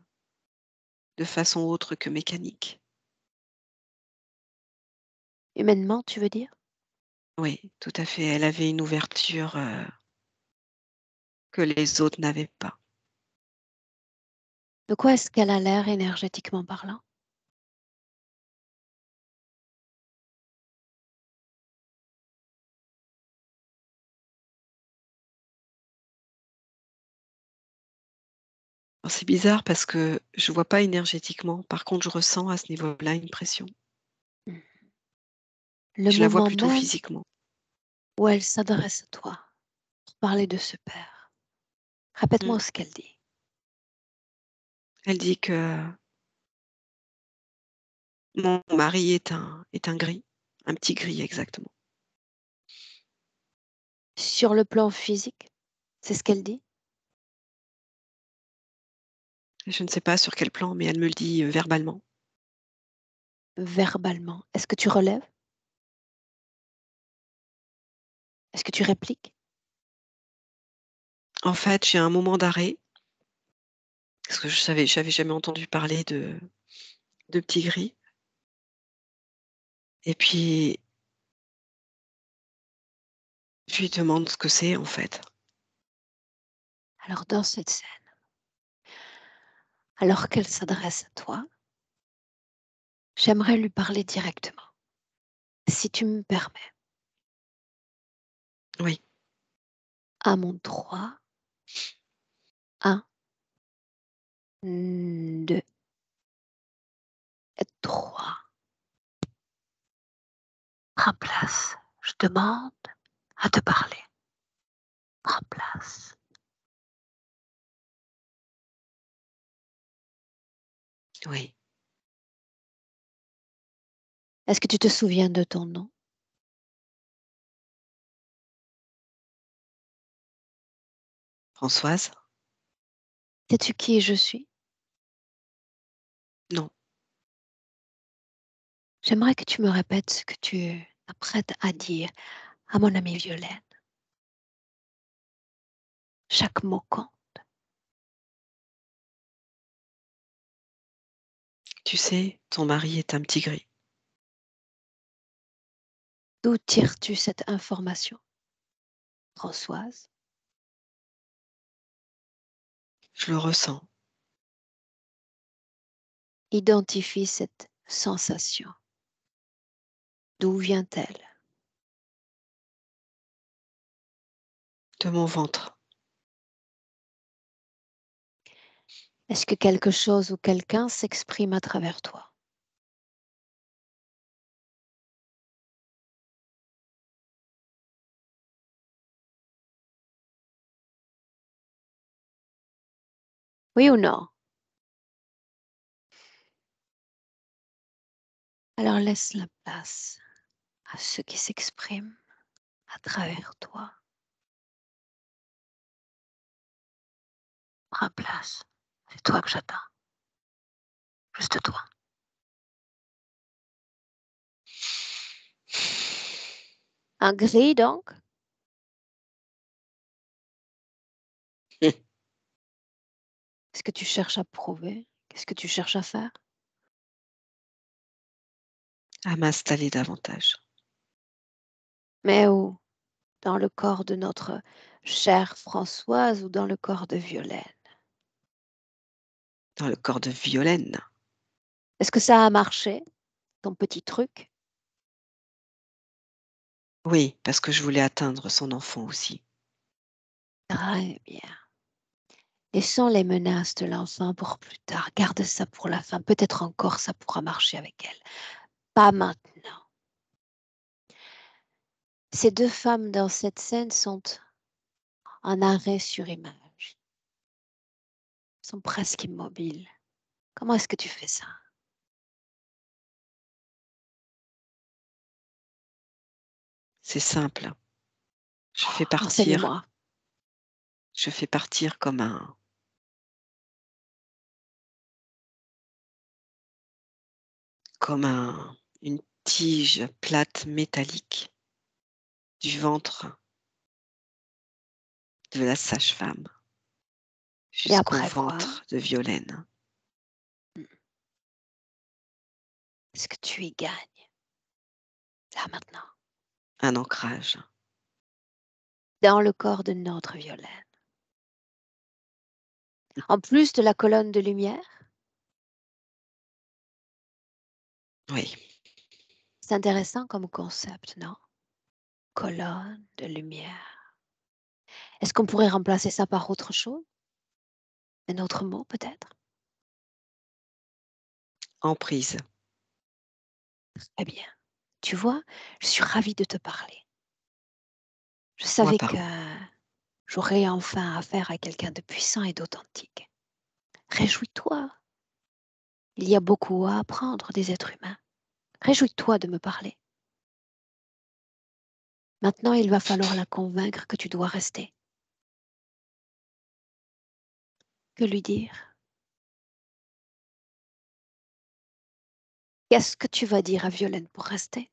de façon autre que mécanique. Humainement, tu veux dire? Oui, tout à fait. Elle avait une ouverture, que les autres n'avaient pas. De quoi est-ce qu'elle a l'air énergétiquement parlant? Alors c'est bizarre parce que je vois pas énergétiquement. Par contre, je ressens à ce niveau-là une pression. Hmm. Le Je la vois moment plutôt même physiquement. où elle s'adresse à toi pour parler de ce père. Mmh. Répète-moi ce qu'elle dit. Elle dit que mon mari est un gris, un petit gris exactement. Sur le plan physique, c'est ce qu'elle dit? Je ne sais pas sur quel plan, mais elle me le dit, verbalement. Verbalement. Est-ce que tu relèves? Est-ce que tu répliques? En fait, j'ai un moment d'arrêt parce que j'avais jamais entendu parler de petit gris et puis je lui demande ce que c'est en fait. Alors dans cette scène, alors qu'elle s'adresse à toi, j'aimerais lui parler directement, si tu me permets. Oui, À mon 3, 1, 2, 3. Prends place. Je demande à te parler. Prends place. Oui. Est-ce que tu te souviens de ton nom? Françoise? Sais-tu qui je suis? Non. J'aimerais que tu me répètes ce que tu t'apprêtes à dire à mon amie Violaine. Chaque mot compte. Tu sais, ton mari est un petit gris. D'où tires-tu cette information, Françoise? Je le ressens. Identifie cette sensation. D'où vient-elle? De mon ventre. Est-ce que quelque chose ou quelqu'un s'exprime à travers toi? Oui ou non? Alors laisse la place à ce qui s'exprime à travers toi. Prends place. C'est toi que j'attends. Juste toi. Un gris donc? Qu'est-ce que tu cherches à prouver? Qu'est-ce que tu cherches à faire? À m'installer davantage. Mais où? Dans le corps de notre chère Françoise ou dans le corps de Violaine? Dans le corps de Violaine. Est-ce que ça a marché, ton petit truc? Oui, parce que je voulais atteindre son enfant aussi. Très bien. Laissons les menaces de l'enfant pour plus tard. Garde ça pour la fin. Peut-être encore ça pourra marcher avec elle. Pas maintenant. Ces deux femmes dans cette scène sont en arrêt sur image, sont presque immobiles. Comment est-ce que tu fais ça? C'est simple. Je fais partir, Enseigne-moi. je fais partir une tige plate métallique du ventre de la sage-femme Et jusqu'au après quoi? ventre de Violaine. Est-ce que tu y gagnes? Là maintenant. Un ancrage. Dans le corps de notre Violaine. En plus de la colonne de lumière, Oui, c'est intéressant comme concept, non? Colonne de lumière. Est-ce qu'on pourrait remplacer ça par autre chose? Un autre mot peut-être? emprise. Eh bien, tu vois, je suis ravie de te parler. Je Moi savais pas. que j'aurais enfin affaire à quelqu'un de puissant et d'authentique. Réjouis-toi. Il y a beaucoup à apprendre des êtres humains. Réjouis-toi de me parler. Maintenant, il va falloir la convaincre que tu dois rester. Que lui dire? Qu'est-ce que tu vas dire à Violaine pour rester?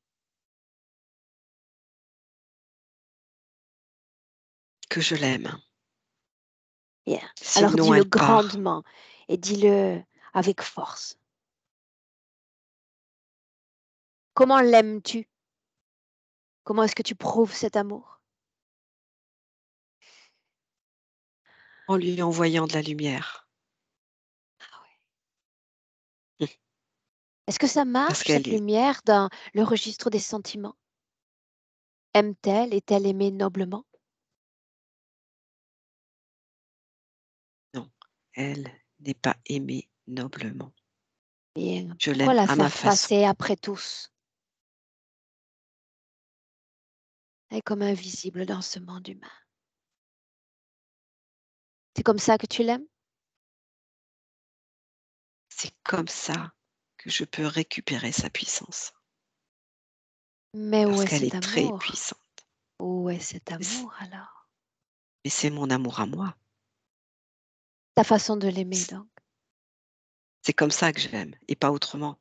Que je l'aime. Bien. Alors Sinon, dis-le elle part. grandement et dis-le avec force. Comment l'aimes-tu? Comment est-ce que tu prouves cet amour? En lui envoyant de la lumière. Ah ouais. Est-ce que ça Parce marche, qu'elle cette est, lumière, dans le registre des sentiments? Aime-t-elle? Est-elle aimée noblement? non, elle n'est pas aimée noblement. Et Je pourquoi l'aime la à ma faire façon. passer après tous? Elle est comme invisible dans ce monde humain. C'est comme ça que tu l'aimes? C'est comme ça que je peux récupérer sa puissance, Mais où parce est qu'elle cet est très amour? puissante. Où est cet C amour alors? Mais c'est mon amour à moi. Ta façon de l'aimer C donc. c'est comme ça que je l'aime et pas autrement.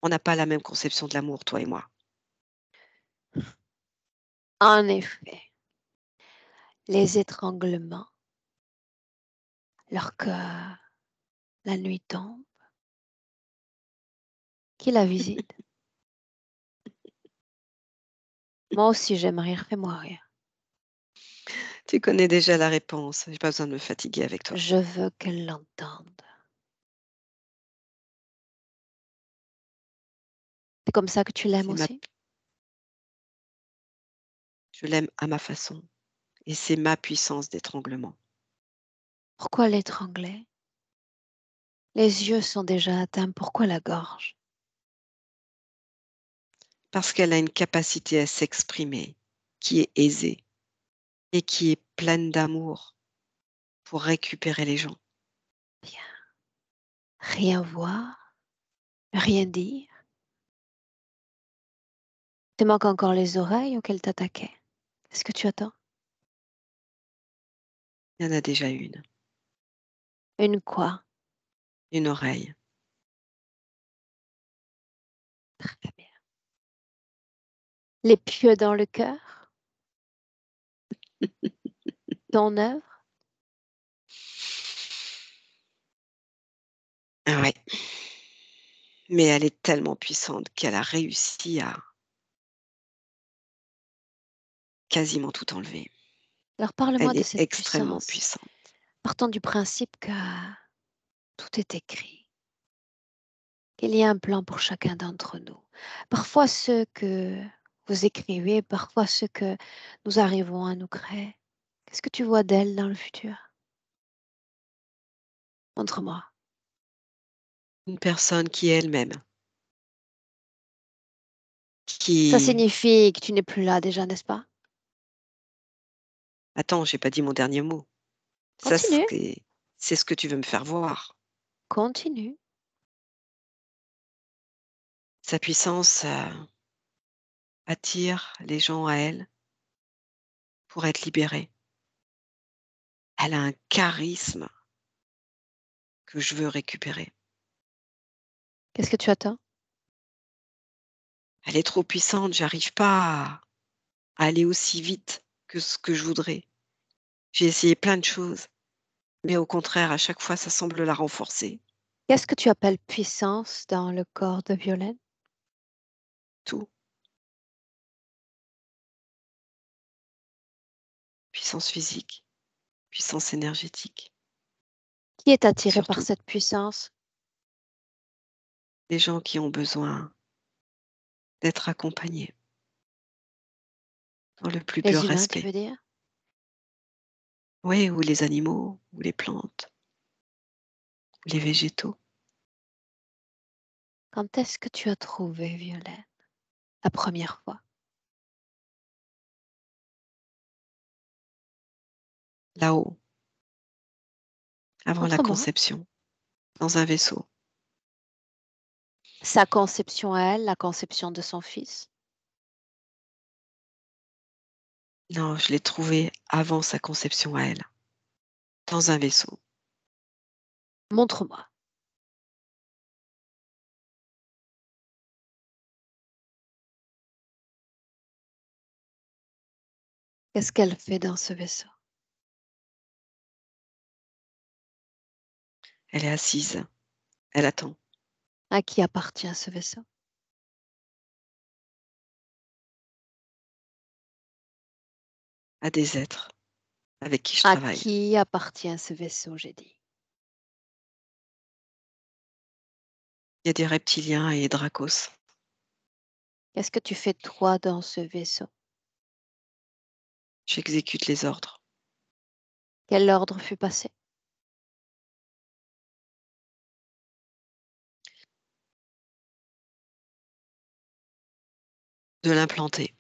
On n'a pas la même conception de l'amour, toi et moi. En effet, les étranglements, lorsque la nuit tombe, qui la visite? Moi aussi j'aime rire, fais-moi rire. Tu connais déjà la réponse, j'ai pas besoin de me fatiguer avec toi. Je veux qu'elle l'entende. C'est comme ça que tu l'aimes C'est ma aussi? Je l'aime à ma façon et c'est ma puissance d'étranglement. Pourquoi l'étrangler? Les yeux sont déjà atteints, pourquoi la gorge? Parce qu'elle a une capacité à s'exprimer qui est aisée et qui est pleine d'amour pour récupérer les gens. Bien. Rien voir, rien dire. Te manquent encore les oreilles auxquelles t'attaquais. Est-ce que tu attends? Il y en a déjà une, Une quoi? une oreille. Très bien. Les pieux dans le cœur? Ton œuvre? Ah ouais, mais elle est tellement puissante qu'elle a réussi à quasiment tout enlever. Alors parle-moi Elle de est cette extrêmement puissance. puissante. Partons du principe que tout est écrit, qu'il y a un plan pour chacun d'entre nous. Parfois ce que vous écrivez, parfois ce que nous arrivons à nous créer. Qu'est-ce que tu vois d'elle dans le futur? Montre-moi. Une personne qui est elle-même, Ça qui... signifie que tu n'es plus là déjà, n'est-ce pas? Attends, j'ai pas dit mon dernier mot. Ça, Continue, c'est ce que tu veux me faire voir. continue. Sa puissance attire les gens à elle pour être libérés. Elle a un charisme que je veux récupérer. Qu'est-ce que tu attends? Elle est trop puissante, j'arrive pas à aller aussi vite que ce que je voudrais. J'ai essayé plein de choses, mais au contraire, à chaque fois, ça semble la renforcer. Qu'est-ce que tu appelles puissance dans le corps de Violaine? Tout. Puissance physique, puissance énergétique, Qui est attiré par surtout cette puissance? les gens qui ont besoin d'être accompagnés dans le plus pur Les humains, tu respect. veux dire? Oui, ou les animaux, ou les plantes, ou les végétaux. Quand est-ce que tu as trouvé Violaine? La première fois. Là-haut, avant la Montre-moi. conception, dans un vaisseau. Sa conception à elle, la conception de son fils. Non, je l'ai trouvé avant sa conception à elle, dans un vaisseau. Montre-moi. Qu'est-ce qu'elle fait dans ce vaisseau? Elle est assise, elle attend. À qui appartient ce vaisseau? À des êtres avec qui je À travaille. qui appartient ce vaisseau, j'ai dit. Il y a des reptiliens et Dracos. Qu'est-ce que tu fais toi dans ce vaisseau? J'exécute les ordres. Quel ordre fut passé? De l'implanter.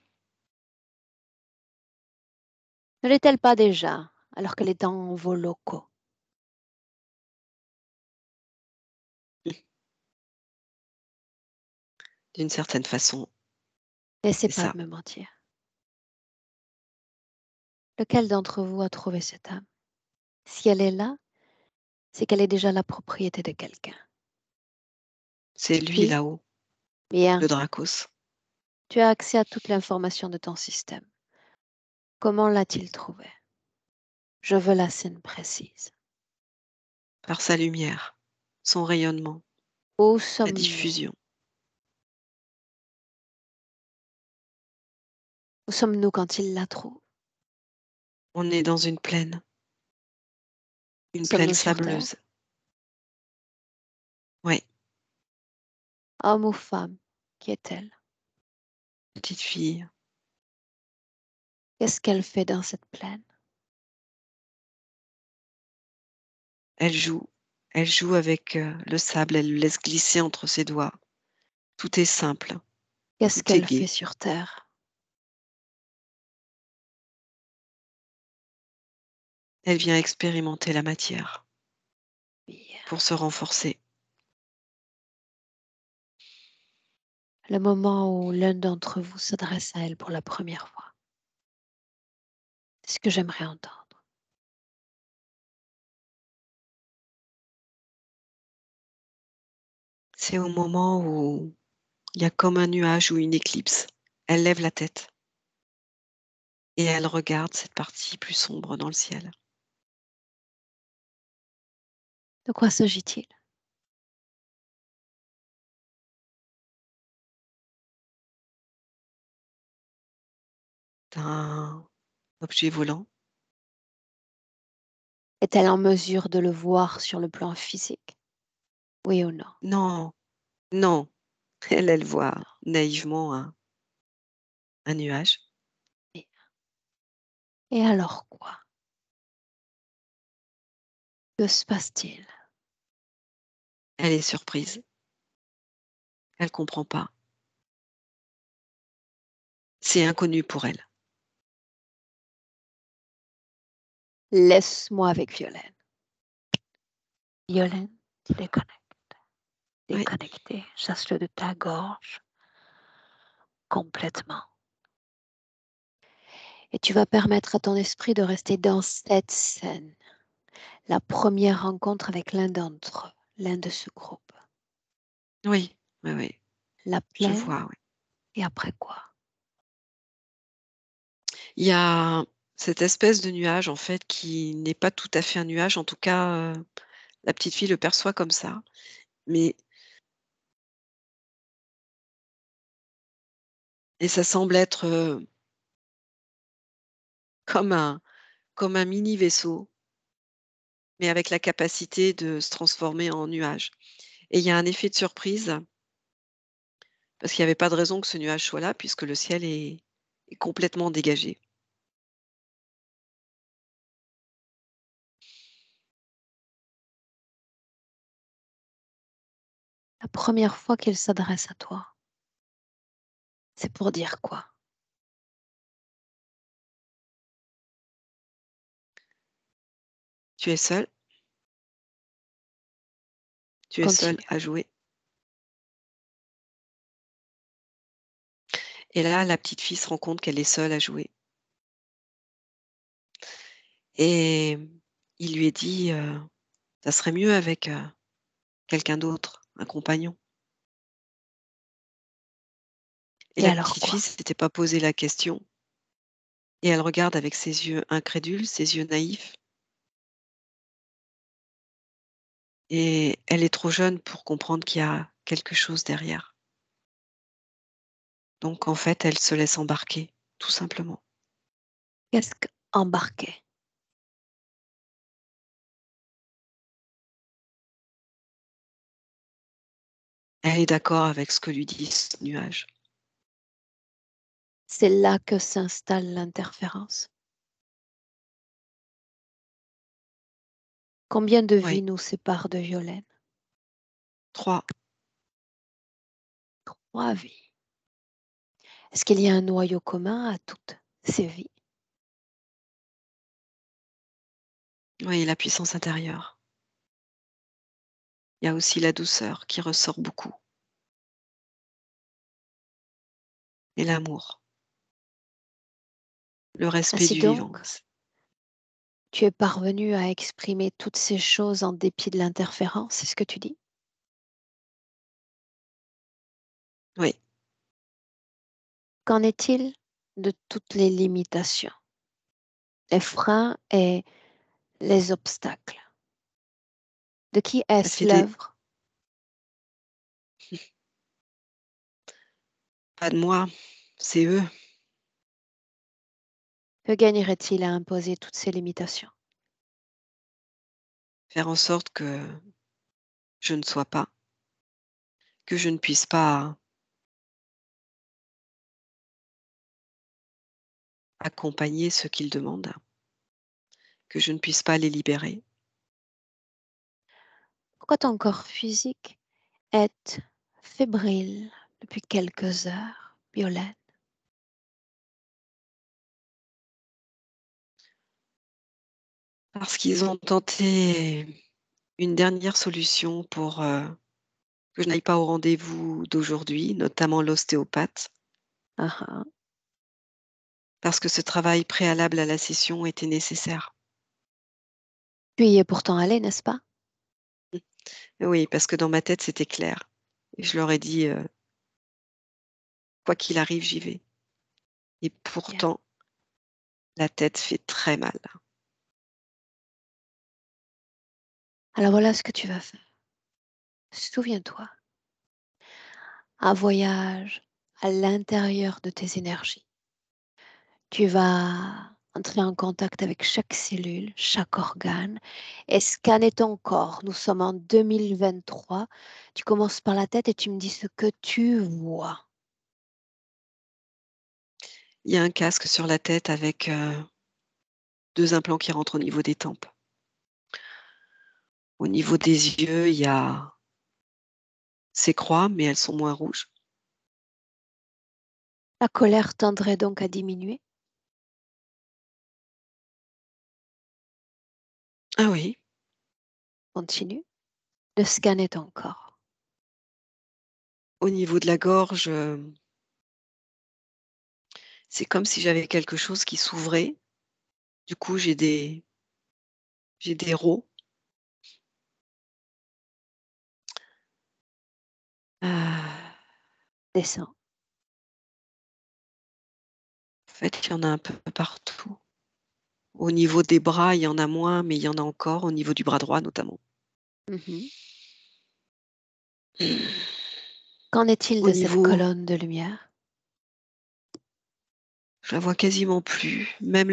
Ne l'est-elle pas déjà, alors qu'elle est dans vos locaux? d'une certaine façon, N'essaie c'est pas ça. de me mentir. Lequel d'entre vous a trouvé cette âme? Si elle est là, c'est qu'elle est déjà la propriété de quelqu'un. C'est lui Qui? là-haut, Bien. le Dracos. Tu as accès à toute l'information de ton système. Comment l'a-t-il trouvé? Je veux la scène précise. Par sa lumière, son rayonnement, Où la sommes-nous? diffusion. Où sommes-nous quand il la trouve? On est dans une plaine Sommes-nous sur Terre? sableuse. Ouais, Homme ou femme? Qui est-elle? petite fille. Qu'est-ce qu'elle fait dans cette plaine? Elle joue. Elle joue avec le sable, elle le laisse glisser entre ses doigts. Tout est simple, Qu'est-ce tout est qu'elle fait gai. sur Terre? Elle vient expérimenter la matière Bien. pour se renforcer. Le moment où l'un d'entre vous s'adresse à elle pour la première fois. C'est ce que j'aimerais entendre. C'est au moment où il y a comme un nuage ou une éclipse. Elle lève la tête et elle regarde cette partie plus sombre dans le ciel. De quoi s'agit-il? Un objet volant. Est-elle en mesure de le voir sur le plan physique? Oui ou non? Non, non. Elle voit Non. naïvement un nuage. Et et alors quoi? Que se passe-t-il? Elle est surprise. Elle comprend pas. C'est inconnu pour elle. Laisse-moi avec Violaine. Violaine, Oui, déconnecté, chasse-le de ta gorge complètement. Et tu vas permettre à ton esprit de rester dans cette scène, la première rencontre avec l'un d'entre eux, l'un de ce groupe. oui, oui, oui. La Je plaine, vois, oui. et après quoi? Il y a cette espèce de nuage, en fait, qui n'est pas tout à fait un nuage. En tout cas, la petite fille le perçoit comme ça. Mais et ça semble être, comme un mini vaisseau, mais avec la capacité de se transformer en nuage. Et il y a un effet de surprise, parce qu'il y avait pas de raison que ce nuage soit là, puisque le ciel est complètement dégagé. La première fois qu'il s'adresse à toi, c'est pour dire quoi? Tu es seul, tu es seul Continue. à jouer. Et là, la petite fille se rend compte qu'elle est seule à jouer. Et il lui est dit, «Ça serait mieux avec, quelqu'un d'autre, un compagnon». Et Et la alors petite fille quoi? s'était pas posé la question et elle regarde avec ses yeux incrédules, ses yeux naïfs et elle est trop jeune pour comprendre qu'il y a quelque chose derrière. Donc en fait, elle se laisse embarquer, tout simplement. Qu'est-ce qu'embarquer? Elle est d'accord avec ce que lui dit ce nuage. C'est là que s'installe l'interférence. Combien de Oui, vies nous séparent de Violaine? 3. 3 vies. Est-ce qu'il y a un noyau commun à toutes ces vies? Oui, la puissance intérieure. Il y a aussi la douceur qui ressort beaucoup. et l'amour, le respect Ainsi du vivant. donc, tu es parvenu à exprimer toutes ces choses en dépit de l'interférence, c'est ce que tu dis? Oui, Qu'en est-il de toutes les limitations, les freins et les obstacles? De qui bah, est-ce c'est des l'œuvre? pas de moi, c'est eux. Que gagnerait-il à imposer toutes ces limitations? Faire en sorte que je ne sois pas, que je ne puisse pas accompagner ceux qu'ils demandent, que je ne puisse pas les libérer. Pourquoi ton corps physique est fébrile depuis quelques heures, Violaine? Parce qu'ils ont tenté une dernière solution pour, que je n'aille pas au rendez-vous d'aujourd'hui, notamment l'ostéopathe, Ah ah. parce que ce travail préalable à la session était nécessaire. Tu y es pourtant allée, n'est-ce pas? Oui, parce que dans ma tête, c'était clair et je leur ai dit, «Quoi qu'il arrive, j'y vais» et Bien. pourtant, la tête fait très mal. Alors voilà ce que tu vas faire. Souviens-toi, un voyage à l'intérieur de tes énergies. Tu vas entrer en contact avec chaque cellule, chaque organe et scanner ton corps. Nous sommes en 2023. Tu commences par la tête et tu me dis ce que tu vois. Il y a un casque sur la tête avec, 2 implants qui rentrent au niveau des tempes. Au niveau des yeux, il y a ces croix, mais elles sont moins rouges. La colère tendrait donc à diminuer. Ah oui, Continue de scanner ton corps. au niveau de la gorge, c'est comme si j'avais quelque chose qui s'ouvrait. Du coup, j'ai des rots. Descends. En fait, il y en a un peu partout. Au niveau des bras, il y en a moins, mais il y en a encore, au niveau du bras droit notamment. Mhm. Qu'en est-il Au de cette niveau colonne de lumière? je la vois quasiment plus. Même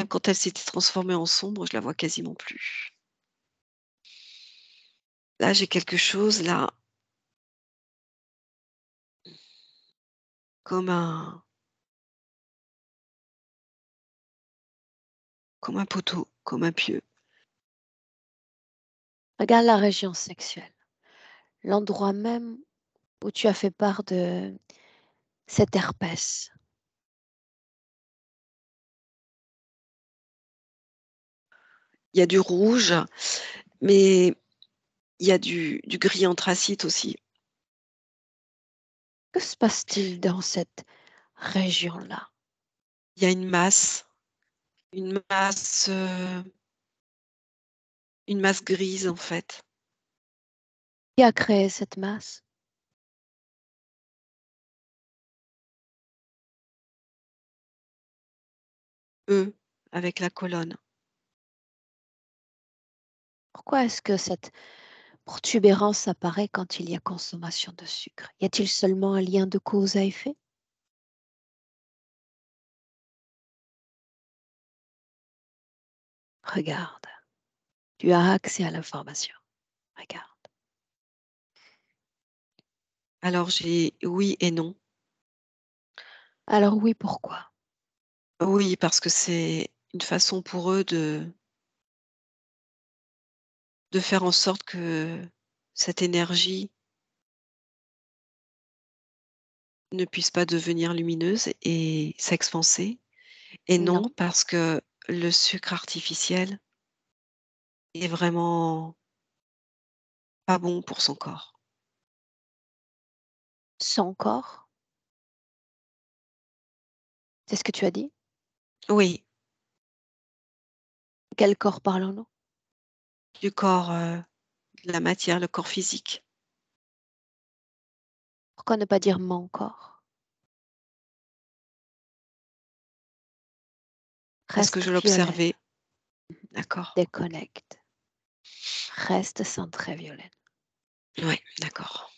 quand elle s'était transformée en sombre, je la vois quasiment plus. Là, j'ai quelque chose là, comme un comme un poteau, comme un pieu. Regarde la région sexuelle, l'endroit même où tu as fait part de cet herpès. Il y a du rouge, mais il y a du gris anthracite aussi. Que se passe-t-il dans cette région-là? Il y a une masse, une masse grise en fait. Qui a créé cette masse? Eux, avec la colonne. Pourquoi est-ce que cette protubérance apparaît quand il y a consommation de sucre? Y a-t-il seulement un lien de cause à effet? Regarde, tu as accès à l'information. Regarde. Alors j'ai oui et non. Alors oui, pourquoi? Oui, parce que c'est une façon pour eux de faire en sorte que cette énergie ne puisse pas devenir lumineuse et s'expanser. Et non, Non, parce que le sucre artificiel est vraiment pas bon pour son corps. son corps. C'est ce que tu as dit? Oui, Quel corps parlons-nous? du corps, de la matière, le corps physique. Pourquoi ne pas dire mon corps? Parce que Reste je Violaine, l'observais. D'accord. déconnecte, reste centré Violaine, Ouais, d'accord.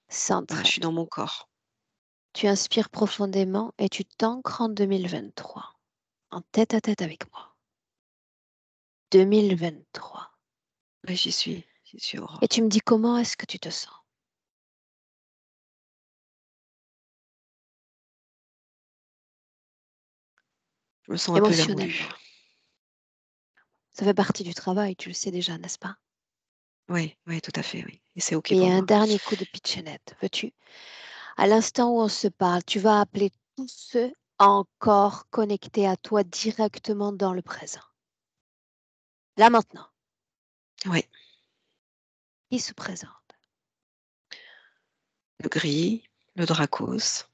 Voilà, je centré. suis dans mon corps. Tu inspires profondément et tu t'ancres en 2023, en tête à tête avec moi. 2023. Ouais, j'y suis, Et Aurore. tu me dis comment est-ce que tu te sens? Je me sens un peu vermoulue. Émotionnellement. Ça fait partie du travail, tu le sais déjà, n'est-ce pas? Oui, oui, tout à fait, oui. Et c'est OK Et pour un moi. dernier coup de pitchenette, veux-tu? À l'instant où on se parle, tu vas appeler tous ceux encore connectés à toi directement dans le présent. Là maintenant, Oui, qui se présente? le gris, le Dracos.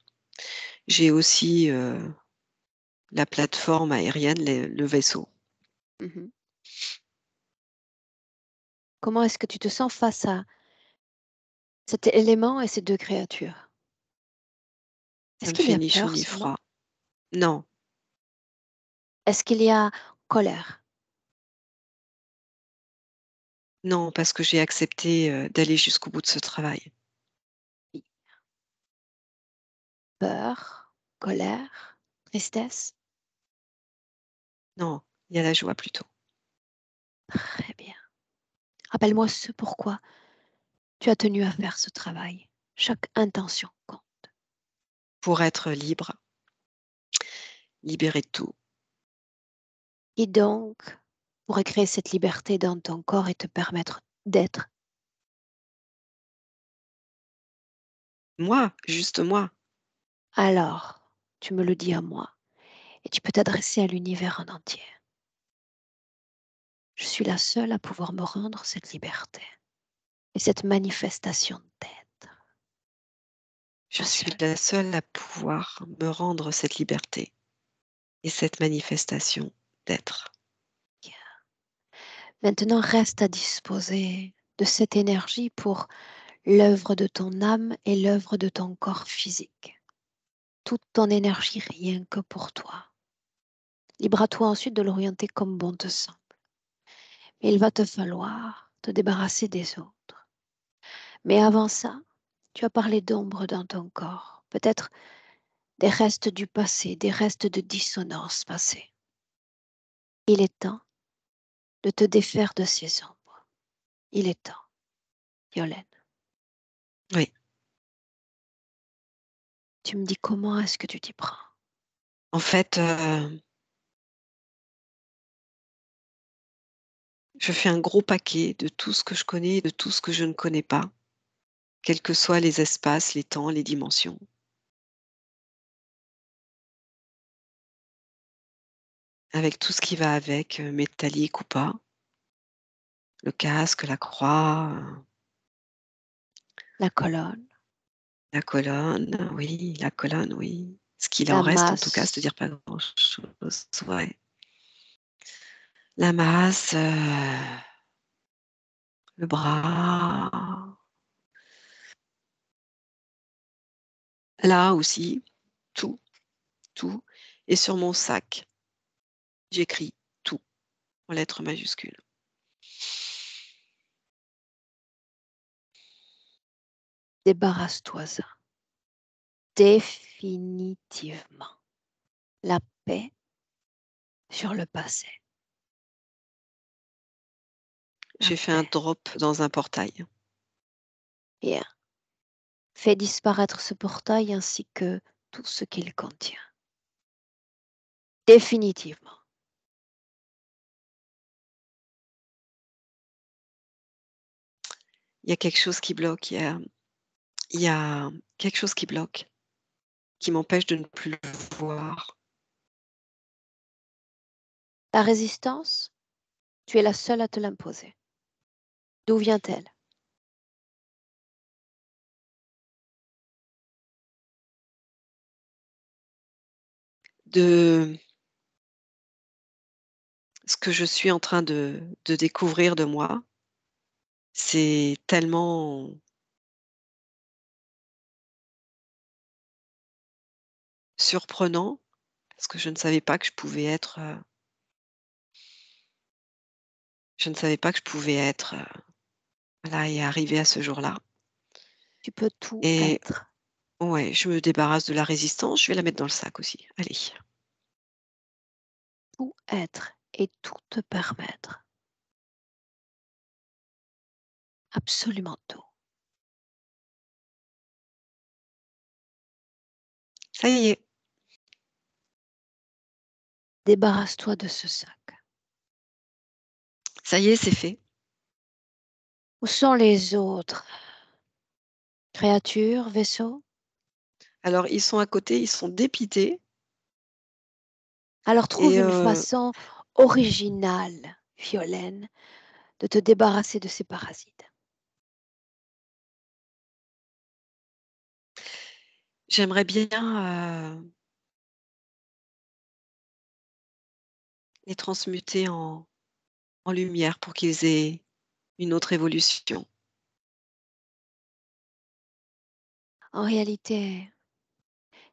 J'ai aussi, la plateforme aérienne, le vaisseau. Mhm. Comment est-ce que tu te sens face à cet élément et ces deux créatures? Ça Est-ce me qu'il y fait a ni chaud peur ni seulement? froid. Non, Est-ce qu'il y a colère? non, parce que j'ai accepté, d'aller jusqu'au bout de ce travail. Oui. Peur, colère, tristesse? Non, il y a la joie plutôt. Très bien. Rappelle-moi ce pourquoi tu as tenu à faire ce travail. Chaque intention compte. Pour être libre, libéré de tout. Et donc, pour créer cette liberté dans ton corps et te permettre d'être. Moi, juste moi. Alors, tu me le dis à moi et tu peux t'adresser à l'univers en entier. Je suis la seule à pouvoir me rendre cette liberté et cette manifestation d'être. Je La suis seule. la seule à pouvoir me rendre cette liberté et cette manifestation d'être. Maintenant, reste à disposer de cette énergie pour l'œuvre de ton âme et l'œuvre de ton corps physique. Toute ton énergie rien que pour toi. Libre à toi ensuite de l'orienter comme bon te semble. Mais il va te falloir te débarrasser des autres. Mais avant ça, tu as parlé d'ombre dans ton corps, peut-être des restes du passé, des restes de dissonance passée. Il est temps de te défaire de ces ombres. Il est temps, Yolène. Oui. Tu me dis comment est-ce que tu t'y prends? En fait, je fais un gros paquet de tout ce que je connais et de tout ce que je ne connais pas, quels que soient les espaces, les temps, les dimensions. Avec tout ce qui va avec, métallique ou pas, le casque, la croix, La colonne, la colonne, oui. Ce qu'il en la reste en tout cas, c'est-à-dire masse, pas grand-chose, ouais. La masse, le bras, là aussi, tout, tout. Et sur mon sac, j'écris tout en lettres majuscules. débarrasse-toi-en. Définitivement. La paix sur le passé. La J'ai fait un paix. drop dans un portail. Bien. Fais disparaître ce portail ainsi que tout ce qu'il contient. Définitivement. Il y a quelque chose qui bloque, il y a quelque chose qui bloque, qui m'empêche de ne plus le voir. La résistance, tu es la seule à te l'imposer. D'où vient-elle? de ce que je suis en train de découvrir de moi. C'est tellement surprenant parce que je ne savais pas que je pouvais être, voilà et arriver à ce jour-là Tu peux tout et être. ouais, je me débarrasse de la résistance, je vais la mettre dans le sac aussi. Allez. Tout être et tout te permettre. Absolument tout. Ça y est, Débarrasse-toi de ce sac. ça y est, c'est fait. Où sont les autres créatures, vaisseaux? Alors ils sont à côté, ils sont dépités Alors et trouve une façon originale, Violaine, de te débarrasser de ces parasites. j'aimerais bien, les transmuter en lumière pour qu'ils aient une autre évolution. En réalité,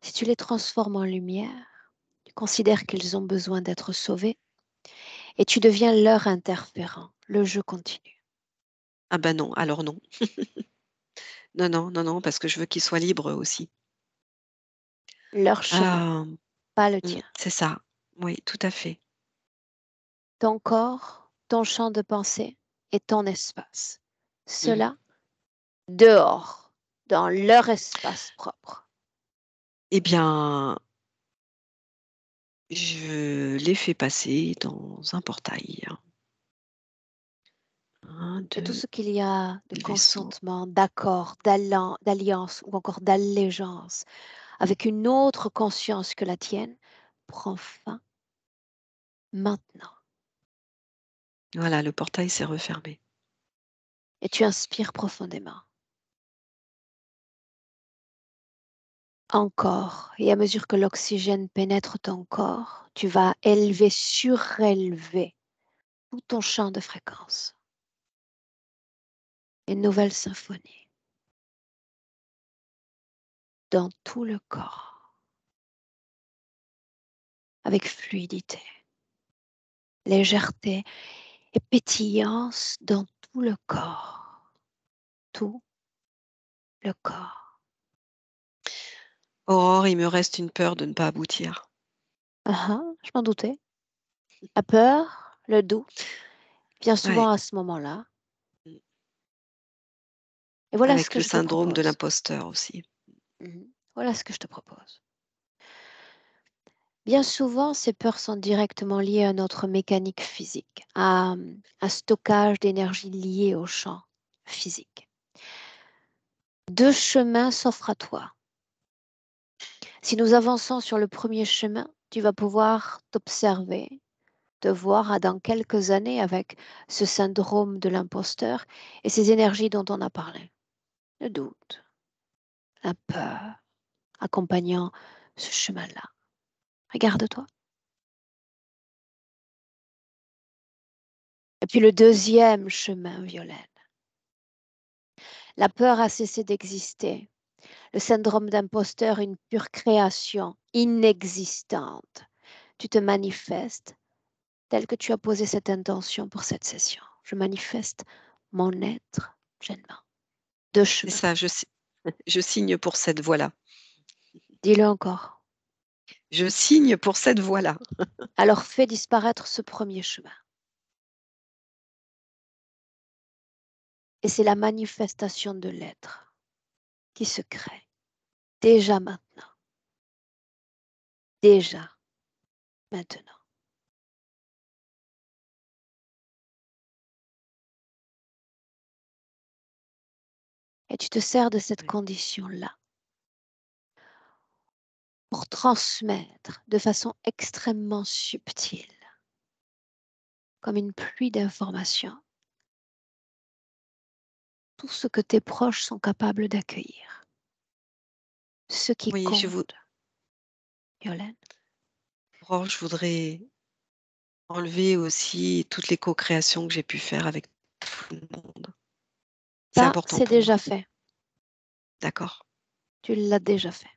si tu les transformes en lumière, tu considères qu'ils ont besoin d'être sauvés et tu deviens leur interférent. Le jeu continue. Ah bah non, alors non. Non, non, non, non, parce que je veux qu'ils soient libres aussi. Leur chemin, Ah, pas le tien. c'est ça. Oui, tout à fait. Ton corps, ton champ de pensée et ton espace. Mmh. Cela dehors, dans leur espace propre. Eh bien, je les fais passer dans un portail. 1, Et tout 2, ce qu'il y a de le vaisseau. consentement, d'accord, d'alliance ou encore d'allégeance Mmh. avec une autre conscience que la tienne prend fin maintenant. Voilà, le portail s'est refermé. Et tu inspires profondément. Encore. Et à mesure que l'oxygène pénètre ton corps, tu vas élever, surélever tout ton champ de fréquence. Une nouvelle symphonie dans tout le corps, avec fluidité, légèreté et pétillance dans tout le corps. Tout le corps. Aurore, il me reste une peur de ne pas aboutir. Ah ah, je m'en doutais. La peur, le doute, bien Ouais, souvent à ce moment-là. mmh, Et voilà ce avec que le je te syndrome de propose. l'imposteur aussi. Mhm. Voilà ce que je te propose. Bien souvent, ces peurs sont directement liées à notre mécanique physique, à un stockage d'énergie lié au champ physique. Deux chemins s'offrent à toi. Si nous avançons sur le premier chemin, tu vas pouvoir t'observer, te voir dans quelques années avec ce syndrome de l'imposteur et ces énergies dont on a parlé. Le doute, la peur, accompagnant ce chemin-là. Regarde-toi. Et puis le deuxième chemin, Violaine. La peur a cessé d'exister. Le syndrome d'imposteur, une pure création inexistante. Tu te manifestes tel que tu as posé cette intention pour cette session. Je manifeste mon être pleinement. Deux C'est chemins. ça, je signe pour cette voie-là. Dis-le encore. Je signe pour cette voie-là. Alors fais disparaître ce premier chemin. Et c'est la manifestation de l'être qui se crée déjà maintenant. Déjà maintenant. Et tu te sers de cette Ouais. condition-là pour transmettre de façon extrêmement subtile, comme une pluie d'informations, tout ce que tes proches sont capables d'accueillir. Ce qui Oui, compte, Violaine, Aurore, je voudrais enlever aussi toutes les co-créations que j'ai pu faire avec tout le monde. C'est Ça, important c'est pour moi. déjà fait. D'accord. Tu l'as déjà fait.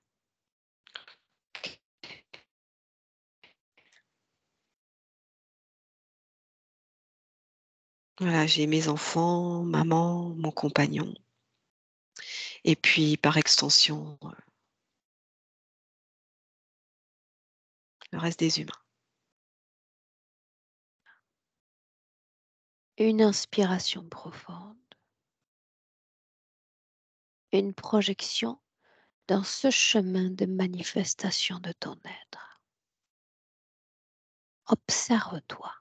Voilà, j'ai mes enfants, maman, mon compagnon et puis par extension, le reste des humains. Une inspiration profonde. Une projection dans ce chemin de manifestation de ton être. Observe-toi,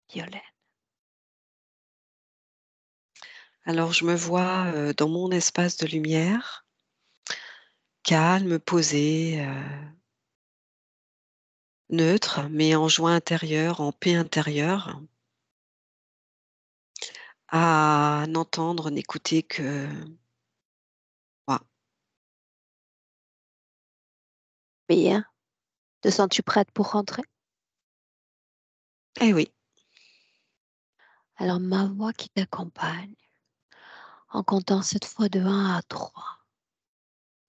Violaine. Alors je me vois, dans mon espace de lumière, calme, posé, neutre, mais en joie intérieure, en paix intérieure, à n'entendre, n'écouter que moi. Bien. Te sens-tu prête pour rentrer? Eh oui. Alors ma voix qui t'accompagne en comptant cette fois de 1 à 3.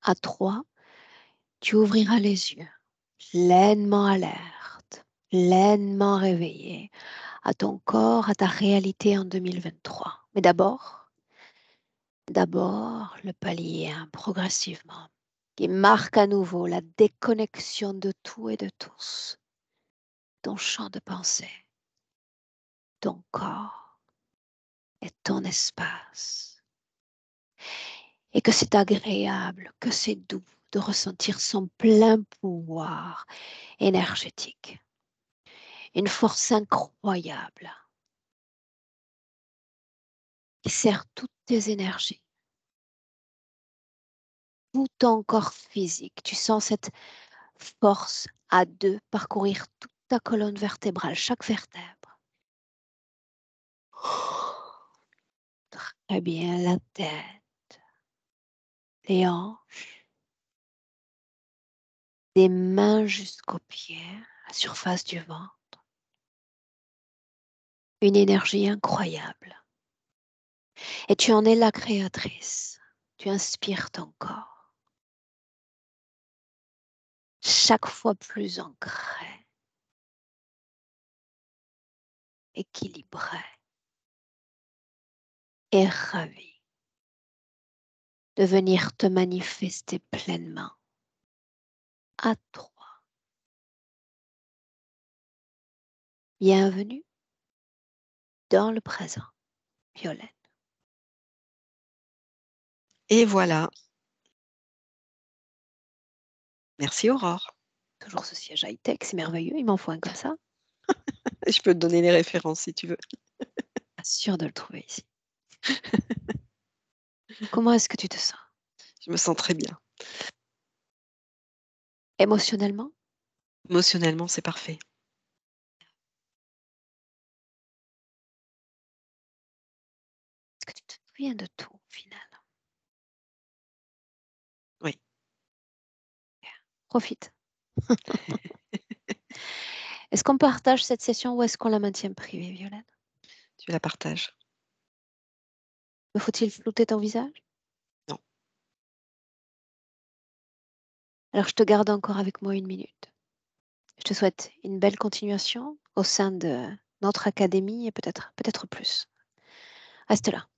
À 3, tu ouvriras les yeux, pleinement alerte, pleinement réveillé à ton corps, à ta réalité en 2023. Mais d'abord le palier 1 progressivement, qui marque à nouveau la déconnexion de tout et de tous, ton champ de pensée, ton corps et ton espace. Et que c'est agréable, que c'est doux de ressentir son plein pouvoir énergétique, une force incroyable qui sert toutes tes énergies, tout ton corps physique. Tu sens cette force à deux parcourir toute ta colonne vertébrale, chaque vertèbre. Très bien, la tête, les hanches, des mains jusqu'aux pieds, la surface du ventre. Une énergie incroyable. Et tu en es la créatrice. Tu inspires ton corps, chaque fois plus ancré, équilibré et ravi de venir te manifester pleinement à toi. Bienvenue dans le présent, Violaine. Et voilà. Merci Aurore. Toujours ce siège high-tech, c'est merveilleux, il m'en faut un comme ça. Je peux te donner les références si tu veux. Pas sûr de le trouver ici. Comment est-ce que tu te sens? Je me sens très bien. Émotionnellement? Émotionnellement, c'est parfait. Est-ce que tu te souviens de tout au final? Oui. Profite. Est-ce qu'on partage cette session ou est-ce qu'on la maintient privée, Violaine? Tu la partages. Me faut-il flouter ton visage? Non. Alors je te garde encore avec moi 1 minute. Je te souhaite une belle continuation au sein de notre académie et peut-être plus. Reste là.